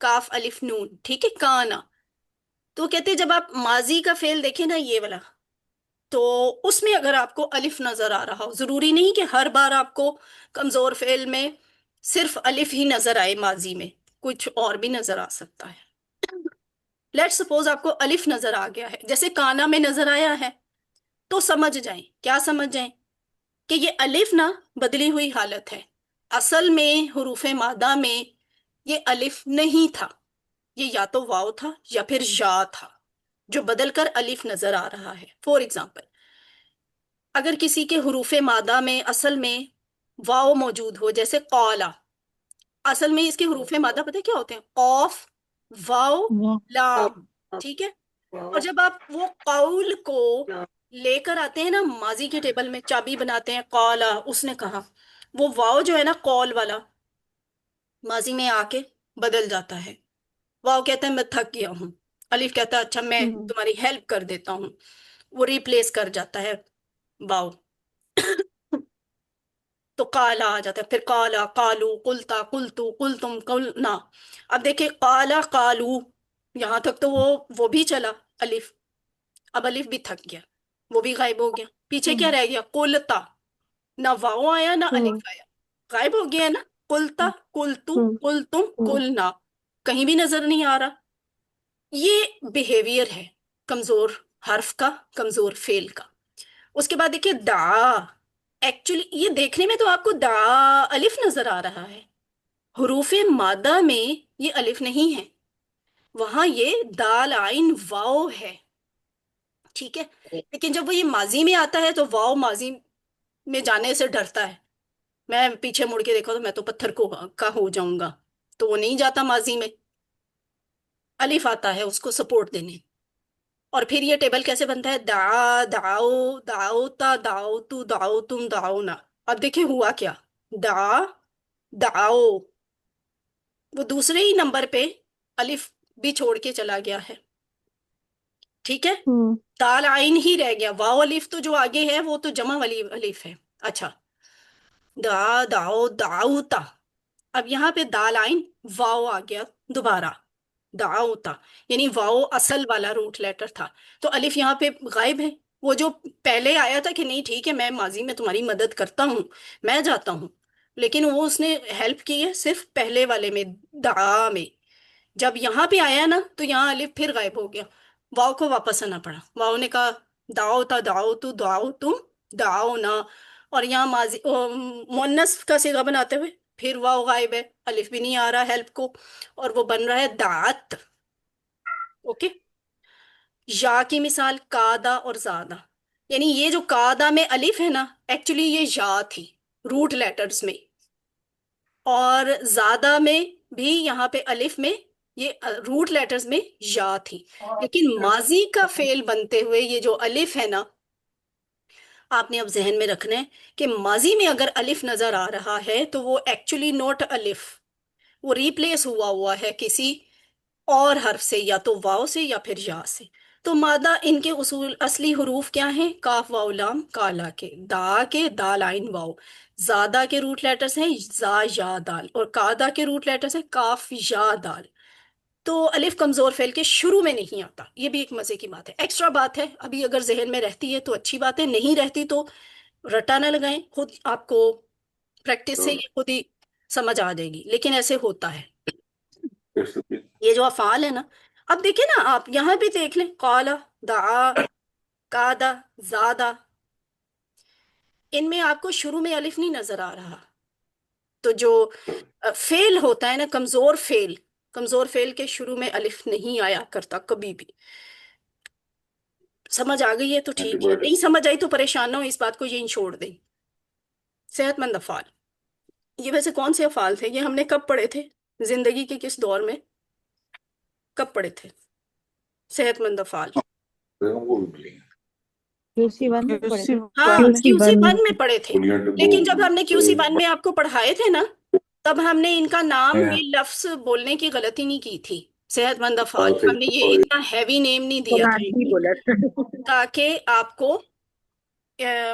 کاف الف نون، ٹھیک ہے، کانا. تو کہتے ہیں جب آپ ماضی کا فعل دیکھیں نا یہ والا، تو اس میں اگر آپ کو الف نظر آ رہا ہو، ضروری نہیں کہ ہر بار آپ کو کمزور فعل میں صرف الف ہی نظر آئے، ماضی میں کچھ اور بھی نظر آ سکتا ہے. لیٹ سپوز آپ کو الف نظر آ گیا ہے جیسے کانا میں نظر آیا ہے، تو سمجھ جائیں، کیا سمجھ جائیں کہ یہ الف نا بدلی ہوئی حالت ہے. اصل میں حروف مادہ میں یہ الف نہیں تھا، یہ یا تو واو تھا یا پھر یا تھا جو بدل کر الف نظر آ رہا ہے. فور ایگزامپل، اگر کسی کے حروف مادہ میں اصل میں واو موجود ہو، جیسے قالا، اصل میں اس کے حروف مادہ پتہ کیا ہوتے ہیں؟ قاف، واو، لام. ٹھیک ہے، اور جب آپ وہ قول کو لے کر آتے ہیں نا ماضی کے ٹیبل میں، چابی بناتے ہیں قالا، اس نے کہا، وہ واو جو ہے نا قول والا ماضی میں آ کے بدل جاتا ہے. واو کہتا ہے میں تھک گیا ہوں، الف کہتا ہے اچھا میں تمہاری ہیلپ کر دیتا ہوں، وہ ریپلیس کر جاتا ہے واو. تو قالا آ جاتا ہے، پھر قالا، قالو، قلتا، قلتو، قلتم، قلنا. اب دیکھیں قالا، قالو، یہاں تک تو وہ بھی چلا الف. اب الف بھی تھک گیا، وہ بھی غائب ہو گیا. پیچھے کیا رہ گیا؟ قلتا، نہ واو آیا نہ الف آیا، غائب ہو گیا نا. قلتا، قلتو، قلتم، قلنا، کہیں بھی نظر نہیں آ رہا. یہ بیہیویئر ہے کمزور حرف کا، کمزور فعل کا. اس کے بعد دیکھیے دعا، ایکچولی یہ دیکھنے میں تو آپ کو دعا الف نظر آ رہا ہے، حروف مادہ میں یہ الف نہیں ہے، وہاں یہ دال عین واو ہے. ٹھیک ہے، لیکن جب وہ یہ ماضی میں آتا ہے تو واو ماضی میں جانے سے ڈرتا ہے. میں پیچھے مڑ کے دیکھا تو میں تو پتھر کا ہو جاؤں گا، تو وہ نہیں جاتا ماضی میں، الف آتا ہے اس کو سپورٹ دینے. اور پھر یہ ٹیبل کیسے بنتا ہے؟ دعا، دعاؤ، دعوتا، دعو تو، دعو تم، دعونا. اب دیکھیں ہوا کیا، دعا، دعاؤ، وہ دوسرے ہی نمبر پہ الف بھی چھوڑ کے چلا گیا ہے. ٹھیک ہے، دال عین ہی رہ گیا، واو الف تو جو آگے ہے وہ تو جمع والی الف ہے. اچھا، دا داؤ داؤتا. اب یہاں پہ دال آئین واؤ آ گیا دوبارہ دعوتا، یعنی واؤ اصل والا روٹ لیٹر تھا، تو الف یہاں پہ غائب ہے. وہ جو پہلے آیا تھا کہ نہیں ٹھیک ہے میں ماضی میں تمہاری مدد کرتا ہوں، میں جاتا ہوں، لیکن وہ اس نے ہیلپ کی ہے صرف پہلے والے میں، دعا میں. جب یہاں پہ آیا نا تو یہاں الف پھر غائب ہو گیا، واؤ کو واپس آنا پڑا. واؤ نے کہا دعو تا دعو تو دعو تم دعو نا، اور یہاں ماضی مؤنث کا صیغہ بناتے ہوئے پھر واؤ غائب ہے، الف بھی نہیں آ رہا ہیلپ کو، اور وہ بن رہا ہے دعت. اوکے. یا کی مثال کادا اور زادہ، یعنی یہ جو کادا میں الف ہے نا ایکچولی یہ یا تھی روٹ لیٹرز میں، اور زادہ میں بھی یہاں پہ الف میں یہ روٹ لیٹرز میں یا تھی. لیکن ماضی کا فعل بنتے ہوئے یہ جو الف ہے نا، آپ نے اب ذہن میں رکھنا ہے کہ ماضی میں اگر الف نظر آ رہا ہے تو وہ ایکچولی نوٹ الف، وہ ریپلیس ہوا ہوا ہے کسی اور حرف سے، یا تو واؤ سے یا پھر یا سے. تو مادہ ان کے اصول اصلی حروف کیا ہیں؟ کاف واؤ لام کالا کے، دا کے دال آئین واؤ، زادہ کے روٹ لیٹرز ہیں زا یا دال، اور کادا کے روٹ لیٹرز ہیں کاف یا دال. تو الف کمزور فعل کے شروع میں نہیں آتا، یہ بھی ایک مزے کی بات ہے، ایکسٹرا بات ہے. ابھی اگر ذہن میں رہتی ہے تو اچھی بات ہے، نہیں رہتی تو رٹا نہ لگائیں، خود آپ کو پریکٹس سے یہ خود ہی سمجھ آ جائے گی، لیکن ایسے ہوتا ہے. یہ جو افعال ہے نا، اب دیکھیں نا آپ یہاں بھی دیکھ لیں، قالا، دعا، کادا، زادا، ان میں آپ کو شروع میں الف نہیں نظر آ رہا. تو جو فعل ہوتا ہے نا کمزور فعل کے شروع میں الف نہیں آیا کرتا کبھی بھی. سمجھ آ گئی ہے تو ٹھیک ہے، نہیں سمجھ آئی تو پریشان نہ ہو، اس بات کو یہیں چھوڑ دیں. صحت مند افعال، یہ ویسے کون سے افعال تھے؟ یہ ہم نے کب پڑھے تھے؟ زندگی کے کس دور میں کب پڑھے تھے صحت مند افعال؟ QC1 میں پڑھے تھے. ہاں QC1 میں پڑھے تھے، لیکن جب ہم نے QC1 میں آپ کو پڑھائے تھے نا تب ہم نے ان کا نام یہ لفظ بولنے کی غلطی نہیں کی تھی. صحت مند افعال ہم نے یہ اتنا ہیوی نیم نہیں دیا تھا ان کو، تاکہ آپ کو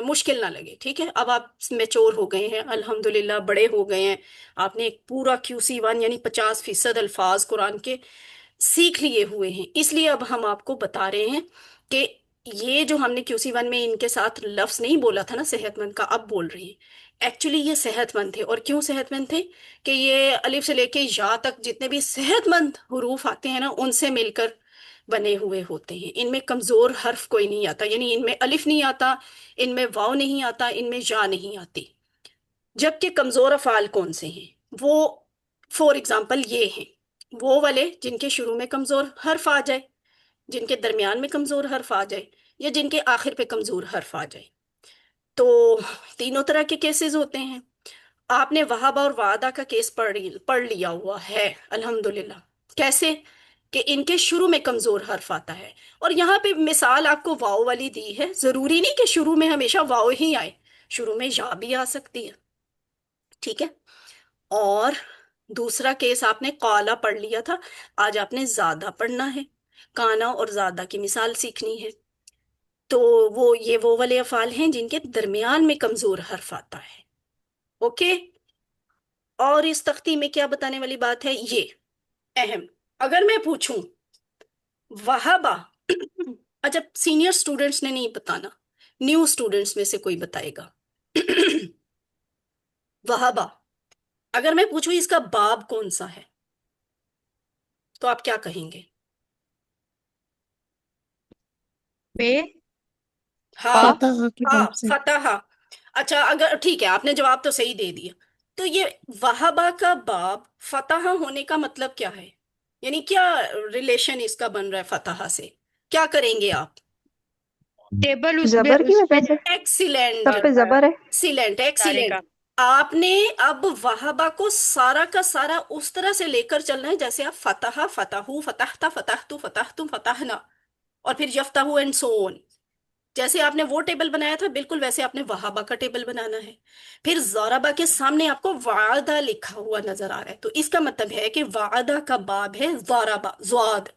مشکل نہ لگے. ٹھیک ہے، اب آپ میچور ہو گئے ہیں الحمدللہ، بڑے ہو گئے ہیں، آپ نے ایک پورا QC1 یعنی 50% الفاظ قرآن کے سیکھ لیے ہوئے ہیں. اس لیے اب ہم آپ کو بتا رہے ہیں کہ یہ جو ہم نے QC1 میں ان کے ساتھ لفظ نہیں بولا تھا نا صحت مند کا، اب بول رہے ہیں. ایکچولی یہ صحت مند تھے، اور کیوں صحت مند تھے؟ کہ یہ الف سے لے کے یا تک جتنے بھی صحت مند حروف آتے ہیں نا ان سے مل کر بنے ہوئے ہوتے ہیں. ان میں کمزور حرف کوئی نہیں آتا، یعنی ان میں الف نہیں آتا، ان میں واو نہیں آتا، ان میں یا نہیں آتی. جبکہ کمزور افعال کون سے ہیں؟ وہ فور ایگزامپل یہ ہیں، وہ والے جن کے شروع میں کمزور حرف آ جائے، جن کے درمیان میں کمزور حرف آ جائے، یا جن کے آخر پہ کمزور حرف آ جائے. تو تینوں طرح کے کیسز ہوتے ہیں. آپ نے وہابہ اور وعدہ کا کیس پڑھ لیا ہوا ہے الحمدللہ. کیسے؟ کہ ان کے شروع میں کمزور حرف آتا ہے، اور یہاں پہ مثال آپ کو واؤ والی دی ہے. ضروری نہیں کہ شروع میں ہمیشہ واؤ ہی آئے، شروع میں یا بھی آ سکتی ہے. ٹھیک ہے. اور دوسرا کیس آپ نے قالا پڑھ لیا تھا، آج آپ نے زادہ پڑھنا ہے، کانا اور زادہ کی مثال سیکھنی ہے. تو یہ وہ والے افعال ہیں جن کے درمیان میں کمزور حرف آتا ہے. اوکے. اور اس تختی میں کیا بتانے والی بات ہے؟ یہ اہم. اگر میں پوچھوں وہابہ، اچھا سینئر سٹوڈنٹس نے نہیں بتانا، نیو سٹوڈنٹس میں سے کوئی بتائے گا. وہابہ، اگر میں پوچھوں اس کا باب کون سا ہے تو آپ کیا کہیں گے؟ پہ ہاں فتح کے ہاں باب سے. فتح. اچھا اگر ٹھیک ہے آپ نے جواب تو صحیح دے دیا. تو یہ وہابہ کا باب فتح ہونے کا مطلب کیا ہے؟ یعنی کیا ریلیشن اس کا بن رہا ہے فتح سے؟ کیا کریں گے آپ؟ ٹیبل زبر کی اس پہ وجہ سے ایکسیلنٹ سب پہ زبر ہے. Excellent excellent. آپ نے اب وہابہ کو سارا کا سارا اس طرح سے لے کر چلنا ہے جیسے آپ فتح فتحو فتحتا فتحتو فتحتم فتحنا، اور پھر یفتحو اینڈ سو آن. جیسے آپ نے وہ ٹیبل بنایا تھا بالکل ویسے آپ نے وہابہ کا ٹیبل بنانا ہے. پھر ضربہ کے سامنے آپ کو وعدہ لکھا ہوا نظر آ رہا ہے، تو اس کا مطلب ہے کہ وعدہ کا باب ہے ضربہ زواد،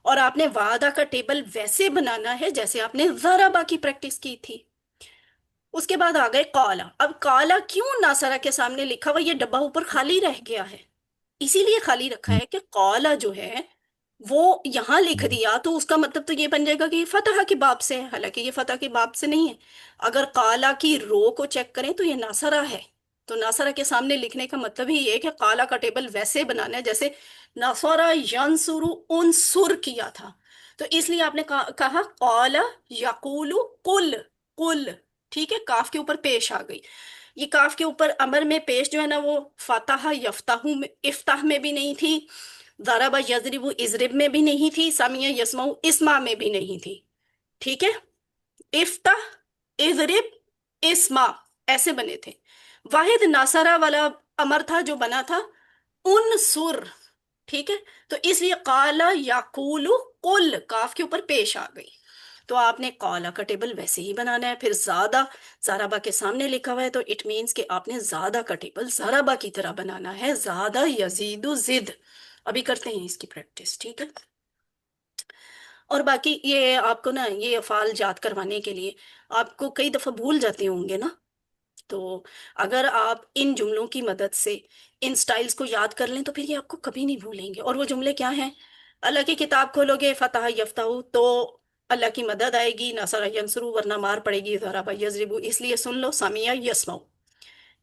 اور آپ نے وعدہ کا ٹیبل ویسے بنانا ہے جیسے آپ نے ضربہ کی پریکٹس کی تھی. اس کے بعد آ گئے قالا. اب قالا کیوں ناصرہ کے سامنے لکھا ہوا؟ یہ ڈبہ اوپر خالی رہ گیا ہے، اسی لیے خالی رکھا ہے کہ قالا جو ہے وہ یہاں لکھ دیا تو اس کا مطلب تو یہ بن جائے گا کہ یہ فتح کے باب سے ہے، حالانکہ یہ فتح کے باب سے نہیں ہے. اگر قالا کی رو کو چیک کریں تو یہ ناصرہ ہے، تو ناصرہ کے سامنے لکھنے کا مطلب ہی یہ ہے کہ قالا کا ٹیبل ویسے بنانا ہے جیسے نصرہ ینصر انصر کیا تھا. تو اس لیے آپ نے کہا قالا یقول قل، قل. ٹھیک ہے، کاف کے اوپر پیش آ گئی. یہ کاف کے اوپر امر میں پیش جو ہے نا وہ فتح یفتح میں، افتح میں بھی نہیں تھی، ضرب یضرب اضرب میں بھی نہیں تھی، سمیع یسمع اسمع میں بھی نہیں تھی. ٹھیک ہے، افتح اضرب اسمع ایسے بنے تھے. واحد ناصرہ والا امر تھا جو بنا تھا انصر. ٹھیک ہے، تو اس لیے قالا یقول قل کاف کے اوپر پیش آ گئی. تو آپ نے قالا کا ٹیبل ویسے ہی بنانا ہے. پھر زیادہ زارابا کے سامنے لکھا ہوا ہے تو اٹ مینس کہ آپ نے زیادہ کا ٹیبل زارابا کی طرح بنانا ہے، زیادہ یزید و زد. ابھی کرتے ہیں اس کی پریکٹس. ٹھیک ہے، اور باقی یہ آپ کو نا یہ افعال یاد کروانے کے لیے آپ کو کئی دفعہ بھول جاتے ہوں گے نا، تو اگر آپ ان جملوں کی مدد سے ان سٹائلز کو یاد کر لیں تو پھر یہ آپ کو کبھی نہیں بھولیں گے. اور وہ جملے کیا ہیں؟ اللہ کی کتاب کھولو گے فتح یفتح تو اللہ کی مدد آئے گی، نصر ینصرو ورنہ مار پڑے گی، ضرب یضرب اس لیے سن لو، سمیع یسمع.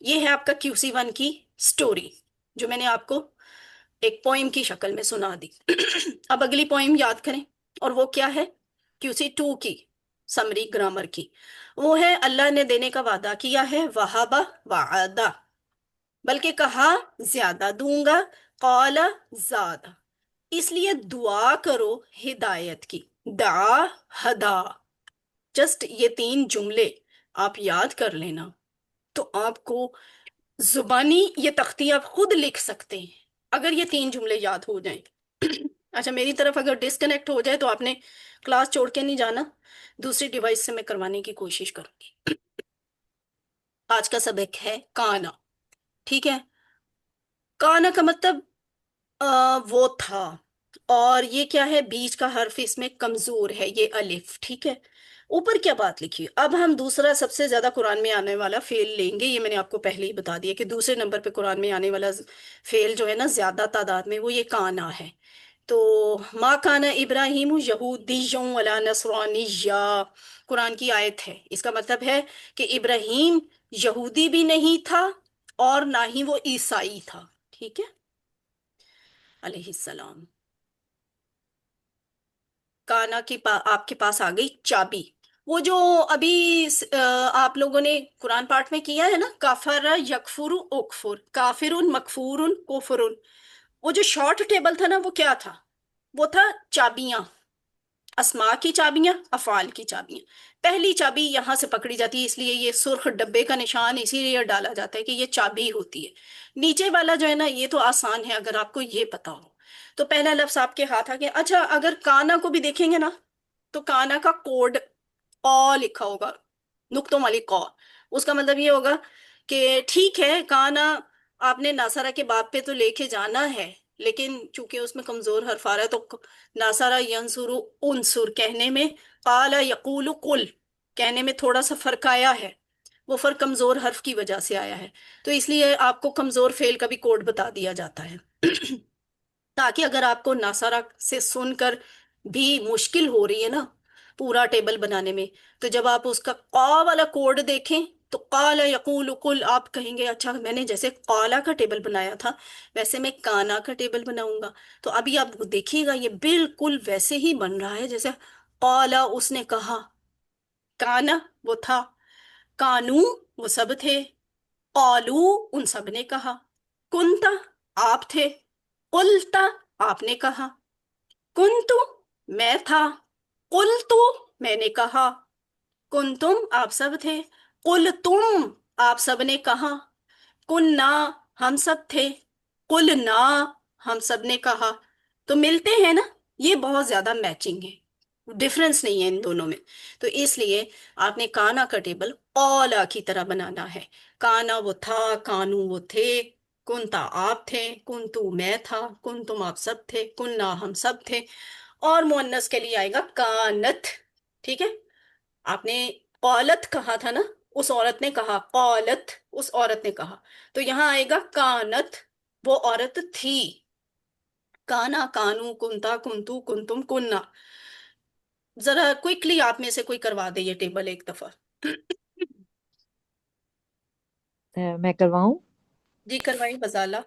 یہ ہے آپ کا QC1 کی سٹوری جو میں نے آپ کو ایک پوئم کی شکل میں سنا دی. اب اگلی پوئم یاد کریں، اور وہ کیا ہے؟ QC2 کی سمری گرامر کی. وہ ہے اللہ نے دینے کا وعدہ کیا ہے، وہابا وعدہ، بلکہ کہا زیادہ دوں گا، قال زیادہ. اس لیے دعا کرو ہدایت کی، دعا ہدا. جسٹ یہ 3 جملے آپ یاد کر لینا تو آپ کو زبانی یہ تختی آپ خود لکھ سکتے ہیں اگر یہ 3 جملے یاد ہو جائیں. اچھا، میری طرف اگر ڈسکنیکٹ ہو جائے تو آپ نے کلاس چھوڑ کے نہیں جانا، دوسری ڈیوائس سے میں کروانے کی کوشش کروں گی. آج کا سبق ہے کانا. ٹھیک ہے، کانا کا مطلب وہ تھا، اور یہ کیا ہے؟ بیچ کا حرف اس میں کمزور ہے، یہ الف. ٹھیک ہے، اوپر کیا بات لکھی ہے؟ اب ہم دوسرا سب سے زیادہ قرآن میں آنے والا فعل لیں گے. یہ میں نے آپ کو پہلے ہی بتا دیا کہ دوسرے نمبر پہ قرآن میں آنے والا فعل جو ہے نا زیادہ تعداد میں وہ یہ کانا ہے. تو ما کانا ابراہیم یہودیوں ولا نصرانیہ قرآن کی آیت ہے. اس کا مطلب ہے کہ ابراہیم یہودی بھی نہیں تھا اور نہ ہی وہ عیسائی تھا. ٹھیک ہے، علیہ السلام. کانا کی آپ کے پاس آ گئی چابی. وہ جو ابھی آپ لوگوں نے قرآن پاٹ میں کیا ہے نا، کافر یکفر اکفر، کافر مکفور کفر، وہ جو شارٹ ٹیبل تھا نا وہ کیا تھا؟ وہ تھا چابیاں، اسماء کی چابیاں، افعال کی چابیاں. پہلی چابی یہاں سے پکڑی جاتی ہے، اس لیے یہ سرخ ڈبے کا نشان اسی لیے ڈالا جاتا ہے کہ یہ چابی ہوتی ہے. نیچے والا جو ہے نا یہ تو آسان ہے اگر آپ کو یہ پتا ہو. تو پہلا لفظ آپ کے ہاتھ آ گیا. اچھا، اگر کانا کو بھی دیکھیں گے نا تو کانا کا کوڈ قا لکھا ہوگا، نقطوں والی قا. اس کا مطلب یہ ہوگا کہ ٹھیک ہے کانا آپ نے ناصرہ کے باب پہ تو لے کے جانا ہے، لیکن چونکہ اس میں کمزور حرف آ رہا ہے تو ناصرہ ینصر انصر کہنے میں، قال یقول قل کہنے میں تھوڑا سا فرق آیا ہے. وہ فرق کمزور حرف کی وجہ سے آیا ہے، تو اس لیے آپ کو کمزور فعل کا بھی کوڈ بتا دیا جاتا ہے تاکہ اگر آپ کو ناصرہ سے سن کر بھی مشکل ہو رہی ہے نا پورا ٹیبل بنانے میں، تو جب آپ اس کا قا والا کوڈ دیکھیں تو قال یقول قل آپ کہیں گے اچھا میں نے جیسے قالا کا ٹیبل بنایا تھا ویسے میں کانا کا ٹیبل بناؤں گا. تو ابھی آپ دیکھیے گا یہ بالکل ویسے ہی بن رہا ہے جیسے قالا اس نے کہا، کانا وہ تھا، کانو وہ سب تھے، قالو ان سب نے کہا، کنتا آپ تھے، قلتا آپ نے کہا، کنتو میں تھا، قلتو میں نے کہا، کنتم آپ سب تھے، قلتم آپ سب نے کہا، کننا ہم سب تھے، قلنا ہم سب نے کہا. تو ملتے ہیں نا، یہ بہت زیادہ میچنگ ہے، ڈفرنس نہیں ہے ان دونوں میں. تو اس لیے آپ نے کانا کا ٹیبل قالا کی طرح بنانا ہے. کانا وہ تھا، کانو وہ تھے، کنتا آپ تھے، کنتو میں تھا، کنتم آپ سب تھے، کننا ہم سب تھے. اور مؤنث کے لیے آئے گا کانت. ٹھیک ہے، آپ نے قالت کہا تھا نا، اس عورت نے کہا، قالت اس عورت نے کہا، تو یہاں آئے گا کانت، وہ عورت تھی، کانا کانو کنتا کنتو کنتم کننا. ذرا کوئکلی آپ میں سے کوئی کروا دے یہ ٹیبل ایک دفعہ. میں کرواؤں؟ جی کروائی بزالہ.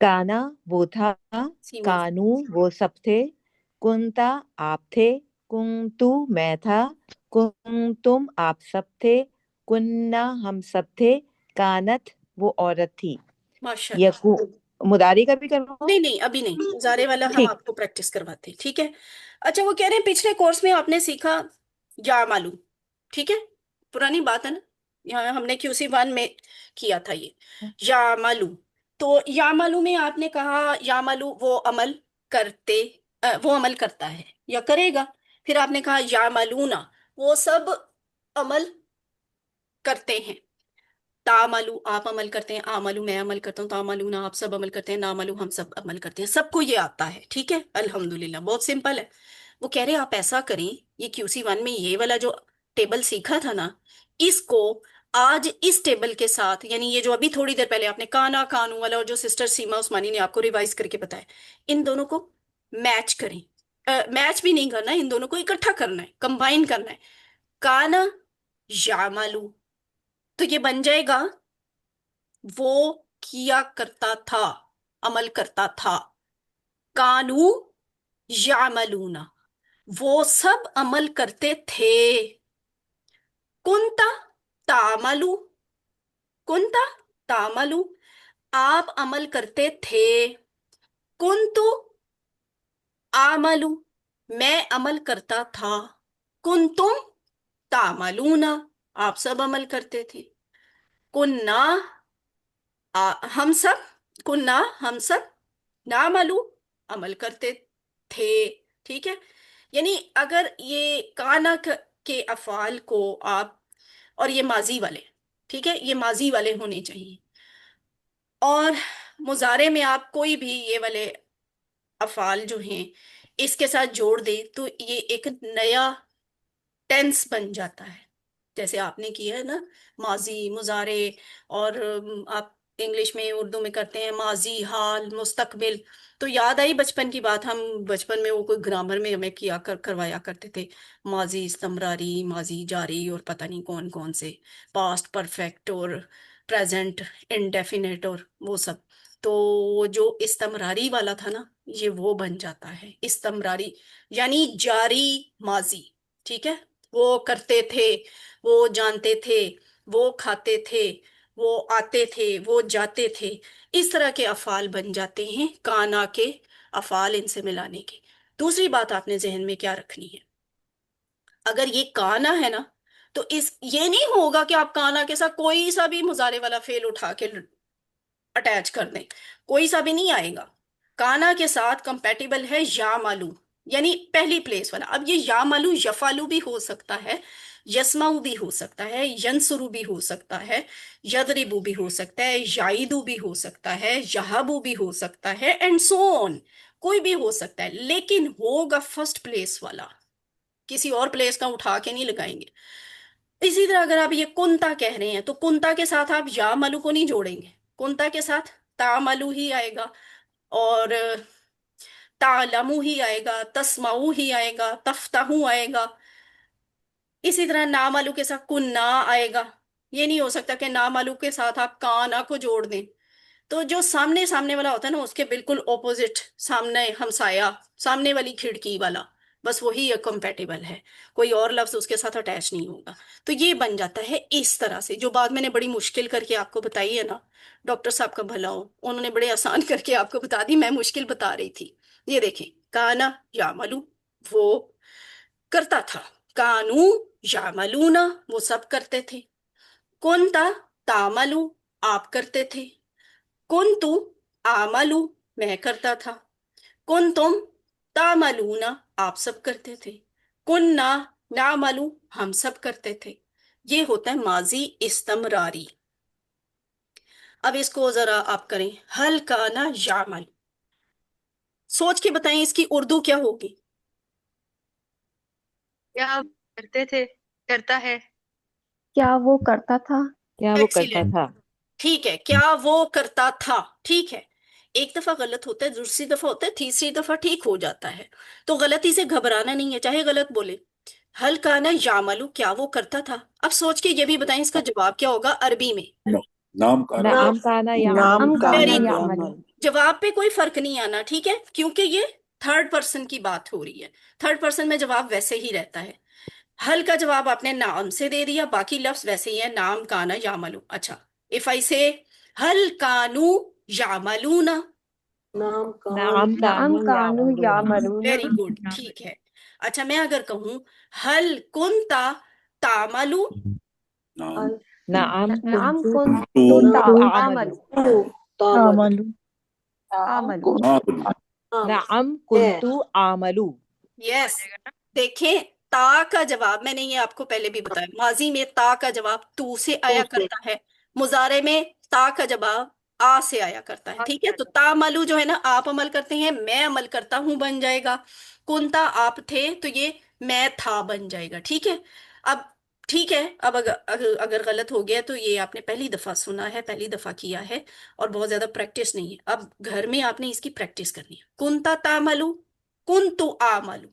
کانا وہ تھا، سیما. کانو وہ سب تھے، کنتا آپ تھے، کنتو میں تھا، کنتم آپ سب تھے، کننا ہم سب تھے، کانت وہ عورت تھی. ماشاء اللہ. یکو مداری کا بھی کرواؤں؟ نہیں نہیں ابھی نہیں، مظاہرے والا ہم ٹھیک. آپ کو پریکٹس کرواتے ہیں، ٹھیک ہے. اچھا وہ کہہ رہے ہیں پچھلے کورس میں آپ نے سیکھا یا معلوم، ٹھیک ہے، پرانی بات ہے نا، یہاں ہم نے QC1 میں کیا تھا یہ یا معلوم. تو یا معلوم میں آپ نے کہا یا معلوم وہ عمل کرتے، وہ عمل کرتا ہے یا کرے گا. پھر آپ نے کہا یا معلونا وہ سب عمل کرتے ہیں. تعملو آپ عمل کرتے ہیں، آملو میں عمل کرتا ہوں، تعملون آپ سب عمل کرتے ہیں، نعملو ہم سب عمل کرتے ہیں. سب کو یہ آتا ہے، ٹھیک ہے، الحمدللہ، بہت سمپل ہے. وہ کہہ رہے آپ ایسا کریں، یہ QC1 میں یہ والا جو ٹیبل سیکھا تھا نا، اس کو آج اس ٹیبل کے ساتھ، یعنی یہ جو ابھی تھوڑی دیر پہلے آپ نے کانا کانو والا اور جو سسٹر سیما عثمانی نے آپ کو ریوائز کر کے بتایا، ان دونوں کو میچ کریں. میچ بھی نہیں کرنا ہے، ان دونوں کو اکٹھا کرنا ہے، کمبائن کرنا ہے. کانا یعملو، تو یہ بن جائے گا وہ کیا کرتا تھا، عمل کرتا تھا. کانو یعملون وہ سب عمل کرتے تھے. کنتا تعملو، کنتا تعملو آپ عمل کرتے تھے. کنتو آملو میں عمل کرتا تھا. کنتم تعملون آپ سب عمل کرتے تھے. کننا ہم سب، کننا ہم سب، نعملو عمل کرتے تھے. ٹھیک ہے، یعنی اگر یہ کانا کے افعال کو آپ، اور یہ ماضی والے، ٹھیک ہے، یہ ماضی والے ہونے چاہیے، اور مضارع میں آپ کوئی بھی یہ والے افعال جو ہیں اس کے ساتھ جوڑ دیں تو یہ ایک نیا ٹینس بن جاتا ہے. جیسے آپ نے کیا ہے نا، ماضی، مضارع، اور آپ انگلش میں اردو میں کرتے ہیں ماضی، حال، مستقبل. تو یاد آئی بچپن کی بات، ہم بچپن میں وہ کوئی گرامر میں ہمیں کروایا کرتے تھے، ماضی استمراری، ماضی جاری، اور پتہ نہیں کون کون سے، پاسٹ پرفیکٹ اور پریزنٹ انڈیفینیٹ اور وہ سب. تو وہ جو استمراری والا تھا نا، یہ وہ بن جاتا ہے استمراری، یعنی جاری ماضی. ٹھیک ہے، وہ کرتے تھے، وہ جانتے تھے، وہ کھاتے تھے، وہ آتے تھے، وہ جاتے تھے. اس طرح کے افعال بن جاتے ہیں کانا کے افعال ان سے ملانے کے. دوسری بات آپ نے ذہن میں کیا رکھنی ہے، اگر یہ کانا ہے نا تو یہ نہیں ہوگا کہ آپ کانا کے ساتھ کوئی سا بھی مضارع والا فعل اٹھا کے اٹیچ کر دیں، کوئی سا بھی نہیں آئے گا. کانا کے ساتھ کمپیٹیبل ہے یا مالو، یعنی پہلی پلیس والا. اب یہ یا مالو یفالو بھی ہو سکتا ہے، یسمعو بھی ہو سکتا ہے، ینصرو بھی ہو سکتا ہے، یضربو بھی ہو سکتا ہے، یعیدو بھی ہو سکتا ہے، یہبو بھی ہو سکتا ہے، اینڈ سو آن، کوئی بھی ہو سکتا ہے، لیکن ہوگا فرسٹ پلیس والا، کسی اور پلیس کا اٹھا کے نہیں لگائیں گے. اسی طرح اگر آپ یہ کنتا کہہ رہے ہیں تو کنتا کے ساتھ آپ یا ملو کو نہیں جوڑیں گے، کنتا کے ساتھ تاملو ہی آئے گا، اور تعلمو ہی آئے گا، تسمعو ہی آئے گا، تفتحو آئے گا. اسی طرح نامالو کے ساتھ کننا آئے گا. یہ نہیں ہو سکتا کہ نامالو کے ساتھ آپ کانا کو جوڑ دیں. تو جو سامنے سامنے والا ہوتا ہے نا، اس کے بالکل اپوزٹ، سامنے ہمسایا، سامنے والی کھڑکی والا، بس وہی کمپیٹیبل ہے، کوئی اور لفظ اس کے ساتھ اٹیچ نہیں ہوگا. تو یہ بن جاتا ہے اس طرح سے. جو بات میں نے بڑی مشکل کر کے آپ کو بتائی ہے نا، ڈاکٹر صاحب کا بھلا ہو، انہوں نے بڑے آسان کر کے آپ کو بتا دی، میں مشکل بتا رہی تھی. یہ دیکھیں، کانا یعملو وہ کرتا تھا، کانو یعملون وہ سب کرتے تھے، کنتا تعملو آپ کرتے تھے، کنتو آملو میں کرتا تھا، کنتم تعملون آپ سب کرتے تھے، کننا نعملو ہم سب کرتے تھے. یہ ہوتا ہے ماضی استمراری. اب اس کو ذرا آپ کریں، ہل کانا یعمل، سوچ کے بتائیں اس کی اردو کیا ہوگی. کیا کرتے تھے، کرتا ہے. کیا وہ کرتا تھا؟ کیا وہ کرتا ایکسیلنٹ، تھا؟ ٹھیک ہے، کیا وہ کرتا تھا، ٹھیک ہے، ایک دفعہ غلط ہوتا ہے، دوسری دفعہ ہوتا ہے، تیسری دفعہ ٹھیک ہو جاتا ہے، تو غلطی سے گھبرانا نہیں ہے، چاہے غلط بولے۔ حل کانا یعملو، کیا وہ کرتا تھا؟ اب سوچ کے یہ بھی بتائیں اس کا جواب کیا ہوگا عربی میں۔ نام کا نعم کانا نعم یعمل کانا ویری گڈ، یعمل۔ جواب پہ کوئی فرق نہیں آنا، ٹھیک ہے، کیونکہ یہ تھرڈ پرسن کی بات ہو رہی ہے، تھرڈ پرسن میں جواب ویسے ہی رہتا ہے۔ حل کا جواب آپ نے نام سے دے دیا، باقی لفظ ویسے ہی ہے، نام کانا یعملو۔ اچھا، اف آئی سے حل کانو یعملون، نعم نعم کانو کانو یعملون یعملون۔ ویری گڈ، ٹھیک ہے۔ اچھا، میں اگر کہوں حل کنتا تعملو، نام نعم نعم کنتو کنتو اعمل تعمل نعم کنتو اعملو۔ یس، دیکھیں تا کا جواب میں نے یہ آپ کو پہلے بھی بتایا، ماضی میں تا کا جواب تو سے آیا کرتا ہے، مضارع میں تا کا جواب آ سے آیا کرتا ہے، ٹھیک ہے، تو تا ملو جو ہے نا آپ عمل کرتے ہیں، میں عمل کرتا ہوں بن جائے گا، کنتا آپ تھے تو یہ میں تھا بن جائے گا، ٹھیک ہے۔ اب ٹھیک ہے، اب اگر غلط ہو گیا تو یہ آپ نے پہلی دفعہ سنا ہے، پہلی دفعہ کیا ہے اور بہت زیادہ پریکٹس نہیں ہے، اب گھر میں آپ نے اس کی پریکٹس کرنی ہے۔ کنتا تعملو، کنتو اعملو،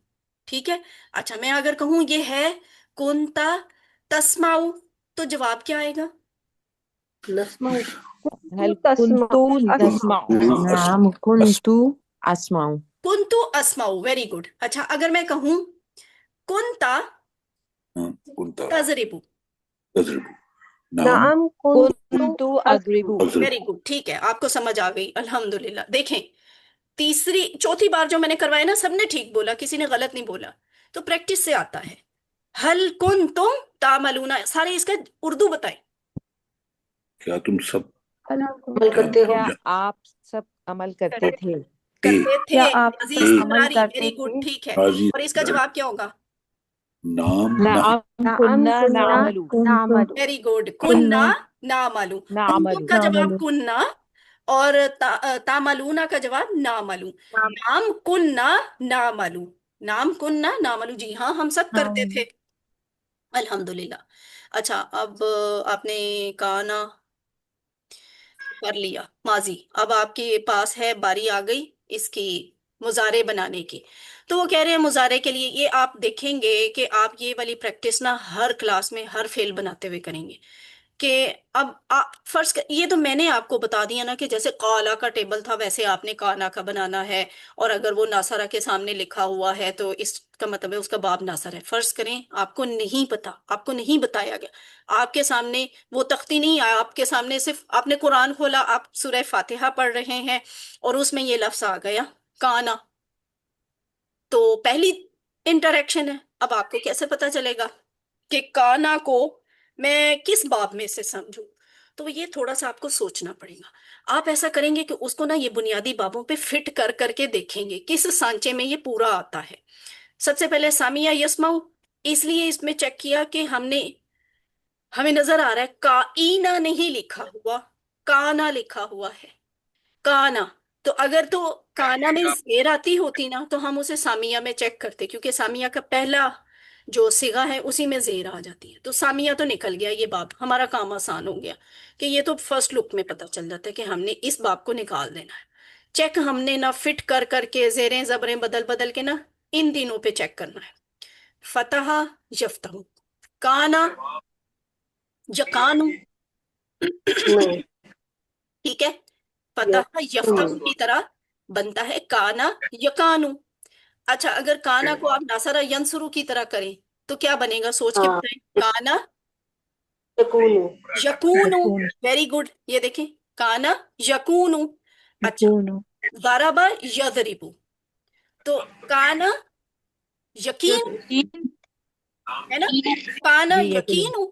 ٹھیک ہے۔ اچھا، میں اگر کہوں یہ ہے کنتا تسمعو، تو جواب کیا آئے گا؟ هل تسمع كنت نسمع؟ نعم كنت أسمع. کنتو اسمعو، ویری گڈ۔ اچھا، اگر میں کہوں کنتا کنتا تضربو، تضرب نعم نعم کنتو كنت أضرب. تضرب ویری گڈ، ٹھیک ہے، آپ کو سمجھ آ گئی، الحمدللہ۔ دیکھیں چوتھی بار جو میں نے کروایا نا سب نے ٹھیک بولا، کسی نے غلط نہیں بولا، تو پریکٹس سے آتا ہے۔ حل کنتم تعملون، سارے اس کا اردو بتائیں۔ کیا تم سب عمل کیا آپ سب عمل کرتے تھے؟ کرتے تھے، کیا آپ ماضی عمل استمراری، کرتے ویری گڈ، تھے؟ ٹھیک ہے، ماضی اور اس کا جواب کیا ہوگا؟ نام نہ نعم نعم كنا کننا نعمل. نعمل۔ ویری گڈ، کننا نعملو، کنتم نعمل. کا جواب کننا اور تعملون کا جواب نعملو۔ نام کننا نعملو، نام کننا نعملو، جی ہاں ہم سب کرتے تھے، الحمدللہ۔ اچھا، اب آپ نے کانا کر لیا ماضی، اب آپ کے پاس ہے باری آ گئی اس کی مضارع بنانے کی، تو وہ کہہ رہے ہیں مضارع کے لیے یہ آپ دیکھیں گے کہ آپ یہ والی پریکٹس نا ہر کلاس میں ہر فعل بناتے ہوئے کریں گے، کہ اب فرض یہ تو میں نے آپ کو بتا دیا نا کہ جیسے قالا کا ٹیبل تھا ویسے آپ نے کانا کا بنانا ہے، اور اگر وہ ناصرہ کے سامنے لکھا ہوا ہے تو اس کا مطلب ہے اس کا باب ناصر ہے۔ فرض کریں آپ کو نہیں پتا، آپ کو نہیں بتایا گیا، آپ کے سامنے وہ تختی نہیں آیا، آپ کے سامنے صرف آپ نے قرآن کھولا، آپ سورہ فاتحہ پڑھ رہے ہیں اور اس میں یہ لفظ آ گیا کانا، تو پہلی انٹریکشن ہے، اب آپ کو کیسے پتا چلے گا کہ کانا کو میں کس باب میں سے سمجھوں؟ تو یہ تھوڑا سا آپ کو سوچنا پڑے گا۔ آپ ایسا کریں گے کہ اس کو نا یہ بنیادی بابوں پہ فٹ کر کر کے دیکھیں گے کس سانچے میں یہ پورا آتا ہے۔ سب سے پہلے سامیہ یسمعو، اس لیے اس میں چیک کیا کہ ہمیں نظر آ رہا ہے کائنا نہیں لکھا ہوا، کانا لکھا ہوا ہے، کانا، تو اگر تو کانا میں زیر آتی ہوتی نا تو ہم اسے سامیہ میں چیک کرتے، کیونکہ سامیہ کا پہلا جو صیغہ ہے اسی میں زیر آ جاتی ہے، تو سامیہ تو نکل گیا، یہ باب ہمارا کام آسان ہو گیا کہ یہ تو فرسٹ لک میں پتہ چل جاتا ہے کہ ہم نے اس باب کو نکال دینا ہے۔ چیک ہم نے نا فٹ کر کر کے زیریں زبریں بدل بدل کے نا ان تینوں پہ چیک کرنا ہے۔ فتح یفتح، کانا یکانو، ٹھیک ہے، فتح یفتح کی طرح بنتا ہے کانا یکانو۔ اچھا، اگر کانا کو آپ ناصرہ ینصرو کی طرح کریں تو کیا بنے گا؟ سوچ کے بتائیں۔ کانا یکونو، ویری گڈ، یہ دیکھیں کانا یکونو۔ اچھا، ضربا یضربو، تو کانا یقین ہے نا، کانا جی یقین. یقینو،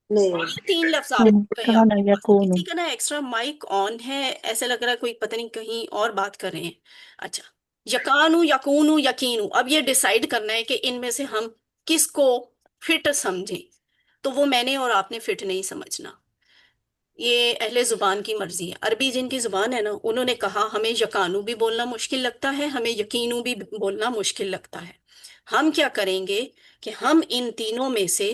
یہ تین لفظ آپ کہیں آپ کے پاس، کسی کا نا ایکسٹرا مائک آن ہے، ایسے لگ رہا ہے کوئی پتہ نہیں کہیں اور بات کر رہے ہیں۔ اچھا، یکانو یکونو یقینو، اب یہ ڈیسائیڈ کرنا ہے کہ ان میں سے ہم کس کو فٹ سمجھیں، تو وہ میں نے اور آپ نے فٹ نہیں سمجھنا، یہ اہل زبان کی مرضی ہے۔ عربی جن کی زبان ہے نا انہوں نے کہا ہمیں یکانو بھی بولنا مشکل لگتا ہے، ہمیں یقینو بھی بولنا مشکل لگتا ہے، ہم کیا کریں گے کہ ہم ان تینوں میں سے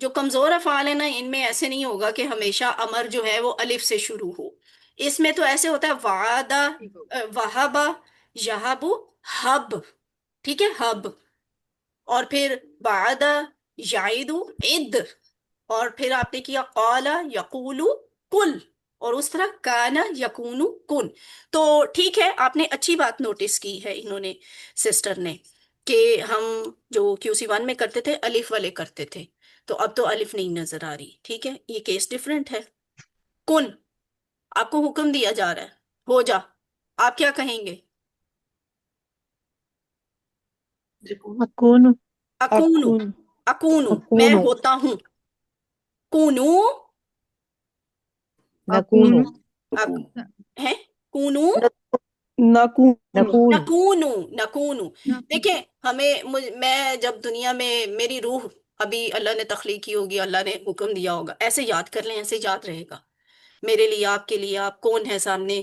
جو کمزور افعال ہے نا ان میں ایسے نہیں ہوگا کہ ہمیشہ امر جو ہے وہ الف سے شروع ہو. اس میں تو ایسے ہوتا ہے وعدہ، ٹھیک ہو وہبا، یہبو، ہب، ٹھیک ہے ہب، اور پھر بعدہ، یعیدو، عد، اور پھر آپ نے کیا قالا یقولو، کل، اور اس طرح کانا یکونو، کن. تو ٹھیک ہے، آپ نے اچھی بات نوٹس کی ہے انہوں نے، سسٹر نے، کہ ہم جو QC1 میں کرتے تھے الف والے کرتے تھے، تو اب تو الف نہیں نظر آ رہی. ٹھیک ہے، یہ کیس ڈیفرنٹ ہے. کن، آپ کو حکم دیا جا رہا ہے ہو جا، آپ کیا کہیں گے؟ أكون اکونو، أكون اکونو میں أكون ہوتا ہوں. کونو، نكون اک- تکون. ہے کونو، نكون نكون نکونو، نکونو. نہ دیکھیں ہمیں میں جب دنیا میں میری روح ابھی اللہ نے تخلیق کی ہوگی، اللہ نے حکم دیا ہوگا، ایسے یاد کر لیں، ایسے یاد رہے گا میرے لیے، آپ کے لیے. آپ کون ہیں سامنے؟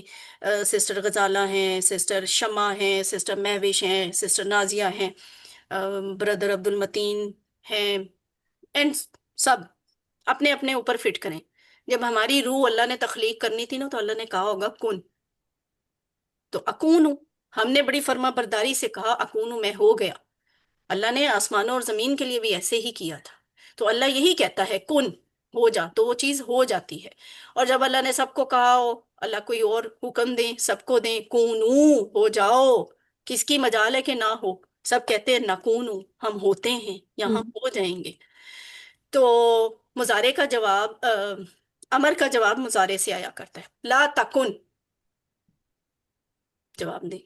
سسٹر غزالہ ہیں، سسٹر شمع ہیں، سسٹر مہوش ہیں، سسٹر نازیہ ہیں، بردر عبد المتین ہیں، اینڈ سب اپنے اپنے اوپر فٹ کریں. جب ہماری روح اللہ نے تخلیق کرنی تھی نا تو اللہ نے کہا ہوگا کن، تو اکونو، ہم نے بڑی فرما برداری سے کہا اکونو، میں ہو گیا. اللہ نے آسمانوں اور زمین کے لیے بھی ایسے ہی کیا تھا. تو اللہ یہی کہتا ہے کن، ہو جا، تو وہ چیز ہو جاتی ہے. اور جب اللہ نے سب کو کہا ہو، اللہ کوئی اور حکم دیں سب کو دیں، کونو، ہو جاؤ، کس کی مجال ہے کہ نہ ہو؟ سب کہتے ہیں نکونو، ہم ہوتے ہیں یا ہم ہو جائیں گے. تو مضارع کا جواب امر کا جواب مضارع سے آیا کرتا ہے. لا تکن، جواب دیں.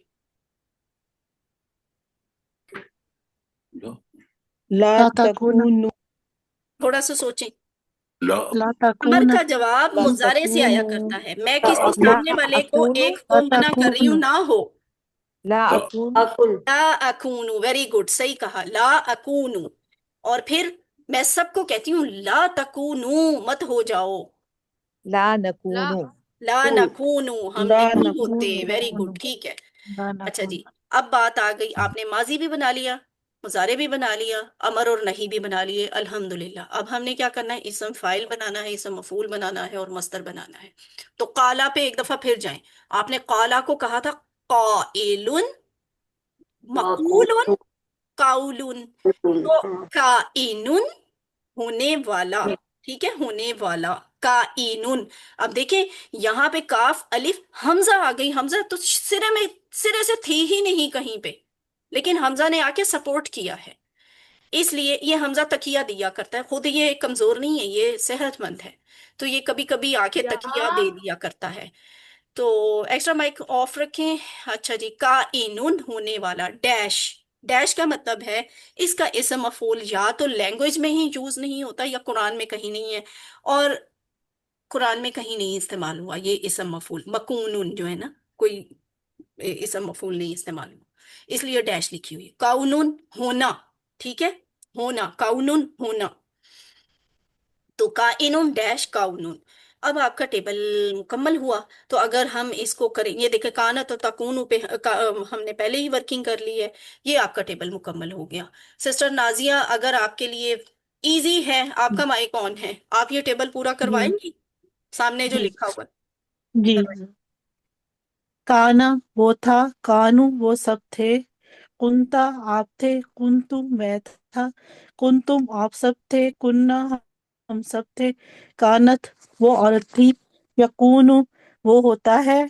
لا لا لا تكون تكونوا تھوڑا سا سوچیں. لا لا امر تكون کا جواب لا مضارع سے آیا تكونوا کرتا ہے. میں کسی لا سامنے والے کو أكون ایک لا کو منع کر رہی ہوں تكون نہ ہو. لا لا أكون أكن لا اکونو، ویری گڈ، صحیح کہا، لا اکونو. اور پھر میں سب کو کہتی ہوں لا تکونو، مت ہو جاؤ. لا لا نكون لا نکونو، ہم لا نہیں ہوتے. نكون ویری گڈ، نكون ٹھیک ہے. لا اچھا نكون جی، اب بات آ گئی، آپ نے ماضی بھی بنا لیا، مضارع بھی بنا لیا، امر اور نہیں بھی بنا لیے، الحمدللہ. اب ہم نے کیا کرنا ہے؟ اسم فاعل بنانا ہے، اسم مفعول بنانا ہے، اور مصدر بنانا ہے. تو قالا پہ ایک دفعہ پھر جائیں. آپ نے قالا کو کہا تھا قائل، مقول، مقول قول. تو کائن، ہونے والا، ٹھیک ہے، ہونے والا، کائن. اب دیکھیں یہاں پہ کاف الف حمزہ آ گئی. حمزہ تو سرے سے تھی ہی نہیں کہیں پہ، لیکن حمزہ نے آ کے سپورٹ کیا ہے. اس لیے یہ حمزہ تکیہ دیا کرتا ہے. خود یہ کمزور نہیں ہے، یہ صحت مند ہے، تو یہ کبھی کبھی آ کے تکیہ دے دیا کرتا ہے. تو ایکسٹرا مائک آف رکھیں. اچھا جی، کائنون، ہونے والا. ڈیش، ڈیش کا مطلب ہے اس کا اسم مفعول یا تو لینگویج میں ہی یوز نہیں ہوتا یا قرآن میں کہیں نہیں ہے، اور قرآن میں کہیں نہیں استعمال ہوا یہ اسم مفعول. مکونن جو ہے نا، کوئی اسم مفعول نہیں استعمال ہوا، اس لیے ڈیش لکھی ہوئی ہے. کاؤنن، ہونا، ٹھیک ہے، ہونا، کاؤنن، ہونا. تو کائنن ڈیش کاؤنن. اب آپ کا ٹیبل مکمل ہوا. تو اگر ہم اس کو کریں، یہ دیکھیں کانت اور تکون پہ ہم نے پہلے ہی ورکنگ کر لی ہے. یہ آپ کا ٹیبل مکمل ہو گیا. سسٹر نازیہ، اگر آپ کے لیے ایزی ہے، آپ کا مائک آن ہے، آپ یہ ٹیبل پورا جی کروائیں گی سامنے جو جی لکھا ہوا ہے؟ جی کروائیں. کانا وہ تھا، کانو وہ سب تھے، کنتا آپ تھے، کنتو میں تھا، کنتم آپ سب تھے، کننا ہم سب تھے، کانت وہ عورت تھی، یکونو وہ ہوتا ہے،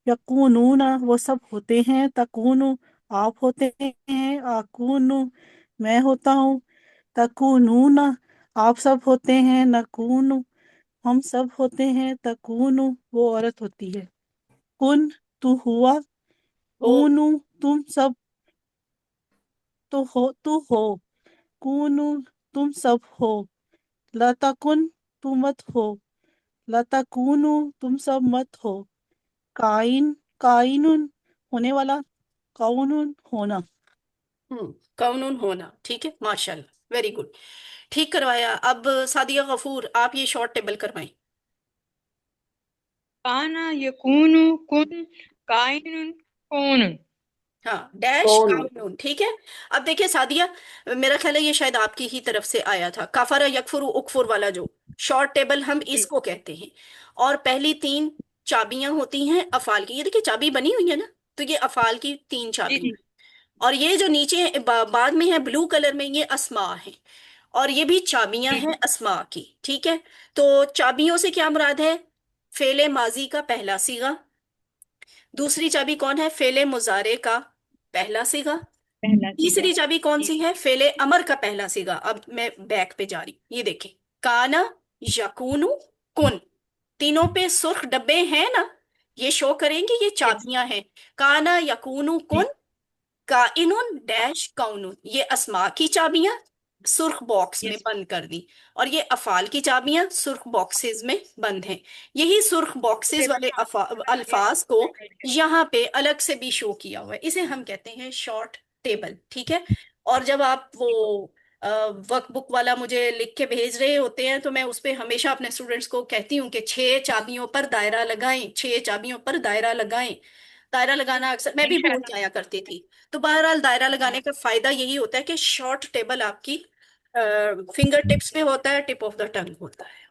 یکونون وہ سب ہوتے ہیں، تکونو آپ ہوتے ہیں، آکونو میں ہوتا ہوں، تکونون آپ سب ہوتے ہیں، نکونو ہم سب ہوتے ہیں، تکونو وہ عورت ہوتی ہے، کن تو ہوا، ہو، کونو تم سب تو ہو، کونو تم سب ہو، لتکن تم مت ہو، لتکونو تم سب مت ہو، کائن کائنن ہونے والا، کونن ہونا. کونن ہونا، ٹھیک ہے، ماشاء اللہ، ویری گڈ، ٹھیک کروایا. اب سعدیہ غفور، آپ یہ شارٹ ٹیبل کروائیں. کانا یکونو کن، کائن کون. ہاں ڈیش قانون، ٹھیک ہے۔ اب دیکھیں سعدیہ، میرا خیال ہے یہ شاید آپ کی ہی طرف سے آیا تھا، کفر یکفر اکفر والا جو شارٹ ٹیبل ہم اس کو کہتے ہیں، اور پہلی تین چابیاں ہوتی ہیں افعال کی، یہ دیکھیں چابی بنی ہوئی ہے نا، تو یہ افعال کی تین چابیاں، اور یہ جو نیچے بعد میں ہے بلو کلر میں، یہ اسماء ہیں، اور یہ بھی چابیاں ہیں اسماء کی، ٹھیک ہے۔ تو چابیوں سے کیا مراد ہے؟ فعل ماضی کا پہلا صیغہ، دوسری چابی کون ہے؟ فعل مضارع کا پہلا صیغہ، تیسری چابی کون سی ہے؟ فعل امر کا پہلا صیغہ۔ اب میں بیک پہ جا رہی ہوں، یہ دیکھیں کانا، یکونو، کن، تینوں پہ سرخ ڈبے ہیں نا، یہ شو کریں گے یہ چابیاں ہیں، کانا یکونو کن، کائنن ڈیش کونن، یہ اسماء کی چابیاں سرخ باکس میں بند کر دی، اور یہ افعال کی چابیاں سرخ باکسز میں بند ہیں۔ یہی سرخ باکسز والے الفاظ کو یہاں پہ الگ سے بھی شو کیا ہوا ہے، اسے ہم کہتے ہیں شارٹ ٹیبل، ٹھیک ہے۔ اور جب آپ وہ ورک بک والا مجھے لکھ کے بھیج رہے ہوتے ہیں تو میں اس پہ ہمیشہ اپنے اسٹوڈنٹس کو کہتی ہوں کہ 6 چابیوں پر دائرہ لگائیں، 6 چابیوں پر دائرہ لگائیں۔ دائرہ لگانا اکثر میں بھی بھول جایا کرتی تھی، تو بہرحال دائرہ لگانے کا فائدہ یہی ہوتا ہے کہ شارٹ ٹیبل آپ کی فنگر ٹپس پہ ہوتا ہے، ٹپ آف دا ٹنگ ہوتا ہے۔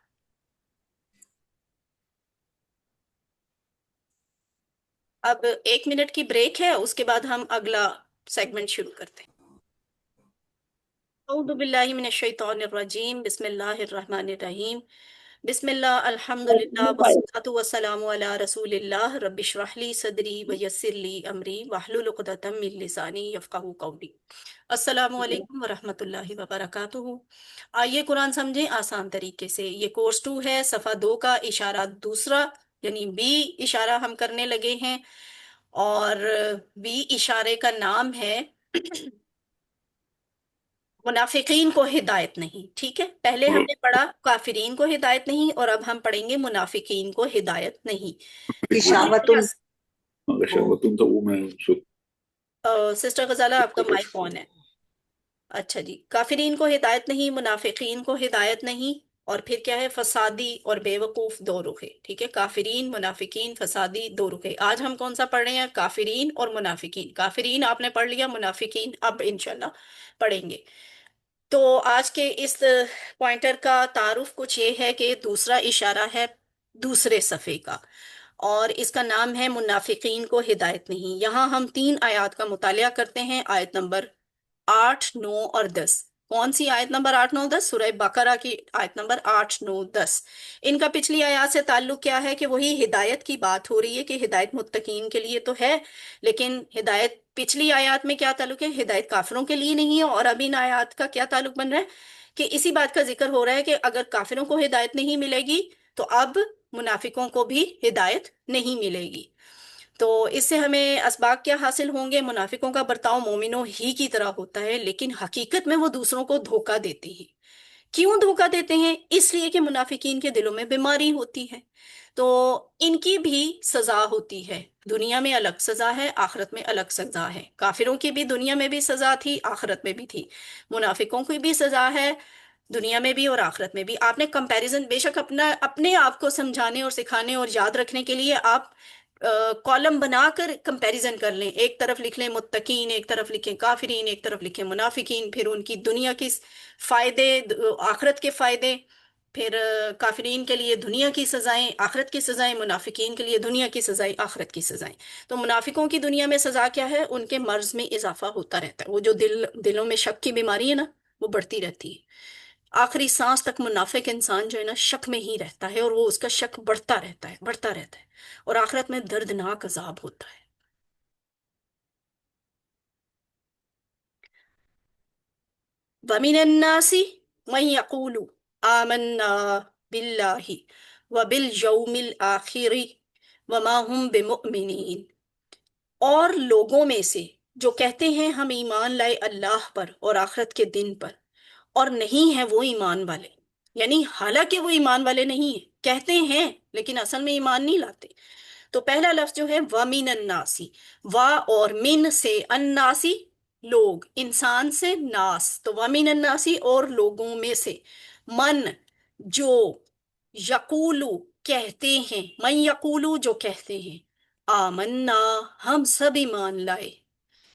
اب 1 منٹ کی بریک ہے، اس کے بعد ہم اگلا سیگمنٹ شروع کرتے ہیں۔ اعوذ باللہ من الشیطان الرجیم، بسم اللہ الرحمن الرحیم، بسم اللہ الحمد للہ والصلاۃ والسلام علی رسول اللہ، رب اشرح لی صدری ویسر لی امری واحلل عقدۃ من لسانی یفقہوا قولی۔ السلام علیکم ورحمۃ اللہ وبرکاتہ۔ آئیے قرآن سمجھیں آسان طریقے سے۔ یہ کورس 2 ہے، صفحہ 2 کا اشارہ دوسرا، یعنی بی اشارہ ہم کرنے لگے ہیں، اور بی اشارے کا نام ہے منافقین کو ہدایت نہیں، ٹھیک ہے۔ پہلے ہم نے پڑھا کافرین کو ہدایت نہیں، اور اب ہم پڑھیں گے منافقین کو ہدایت نہیں۔ غشاوتن تو وہ میں سسٹر غزالہ آپ کا مائک آن ہے۔ اچھا جی، کافرین کو ہدایت نہیں، منافقین کو ہدایت نہیں، اور پھر کیا ہے؟ فسادی اور بے وقوف دو رخے، ٹھیک ہے۔ کافرین، منافقین، فسادی دو رخے۔ آج ہم کون سا پڑھ رہے ہیں؟ کافرین اور منافقین۔ کافرین آپ نے پڑھ لیا، منافقین اب انشاءاللہ پڑھیں گے۔ تو آج کے اس پوائنٹر کا تعارف کچھ یہ ہے کہ دوسرا اشارہ ہے دوسرے صفحے کا، اور اس کا نام ہے منافقین کو ہدایت نہیں۔ یہاں ہم 3 آیات کا مطالعہ کرتے ہیں، آیت نمبر 8، 9 اور 10۔ کون سی آیت نمبر 8، 9، 10؟ سورہ بقرہ کی آیت نمبر 8، 9، 10۔ ان کا پچھلی آیات سے تعلق کیا ہے کہ وہی ہدایت کی بات ہو رہی ہے کہ ہدایت متقین کے لیے تو ہے، لیکن ہدایت پچھلی آیات میں کیا تعلق ہے؟ ہدایت کافروں کے لیے نہیں ہے، اور اب ان آیات کا کیا تعلق بن رہا ہے کہ اسی بات کا ذکر ہو رہا ہے کہ اگر کافروں کو ہدایت نہیں ملے گی تو اب منافقوں کو بھی ہدایت نہیں ملے گی۔ تو اس سے ہمیں اسباق کیا حاصل ہوں گے؟ منافقوں کا برتاؤ مومنوں ہی کی طرح ہوتا ہے، لیکن حقیقت میں وہ دوسروں کو دھوکہ دیتے ہیں۔ کیوں دھوکہ دیتے ہیں؟ اس لیے کہ منافقین کے دلوں میں بیماری ہوتی ہے، تو ان کی بھی سزا ہوتی ہے۔ دنیا میں الگ سزا ہے، آخرت میں الگ سزا ہے۔ کافروں کی بھی دنیا میں بھی سزا تھی، آخرت میں بھی تھی، منافقوں کی بھی سزا ہے دنیا میں بھی اور آخرت میں بھی۔ آپ نے کمپیریزن بے شک اپنے آپ کو سمجھانے اور سکھانے اور یاد رکھنے کے لیے آپ کالم بنا کر کمپیریزن کر لیں، ایک طرف لکھ لیں متقین، ایک طرف لکھیں کافرین، ایک طرف لکھیں منافقین، پھر ان کی دنیا کی فائدے، آخرت کے فائدے، پھر کافرین کے لیے دنیا کی سزائیں، آخرت کی سزائیں، منافقین کے لیے دنیا کی سزائیں، آخرت کی سزائیں۔ تو منافقوں کی دنیا میں سزا کیا ہے؟ ان کے مرض میں اضافہ ہوتا رہتا ہے، وہ جو دلوں میں شک کی بیماری ہے نا، وہ بڑھتی رہتی ہے۔ آخری سانس تک منافق انسان جو ہے نا شک میں ہی رہتا ہے، اور وہ اس کا شک بڑھتا رہتا ہے، بڑھتا رہتا ہے، اور آخرت میں دردناک عذاب ہوتا ہے۔ وَمِنَ النَّاسِ مَن يَقُولُ آمَنَّا بِاللَّهِ وَبِالْيَوْمِ الْآخِرِ وَمَا هُمْ بِمُؤْمِنِينَ، اور لوگوں میں سے جو کہتے ہیں ہم ایمان لائے اللہ پر اور آخرت کے دن پر، اور نہیں ہیں وہ ایمان والے، یعنی حالانکہ وہ ایمان والے نہیں ہیں، کہتے ہیں لیکن اصل میں ایمان نہیں لاتے۔ تو پہلا لفظ جو ہے وَمِنَ النَّاسِ، وا اور من سے، الناسی لوگ، انسان سے ناس، تو وَمِنَ النَّاسِ اور لوگوں میں سے، من جو، یقولو کہتے ہیں، من یقولو جو کہتے ہیں، آمنا ہم سب ایمان لائے،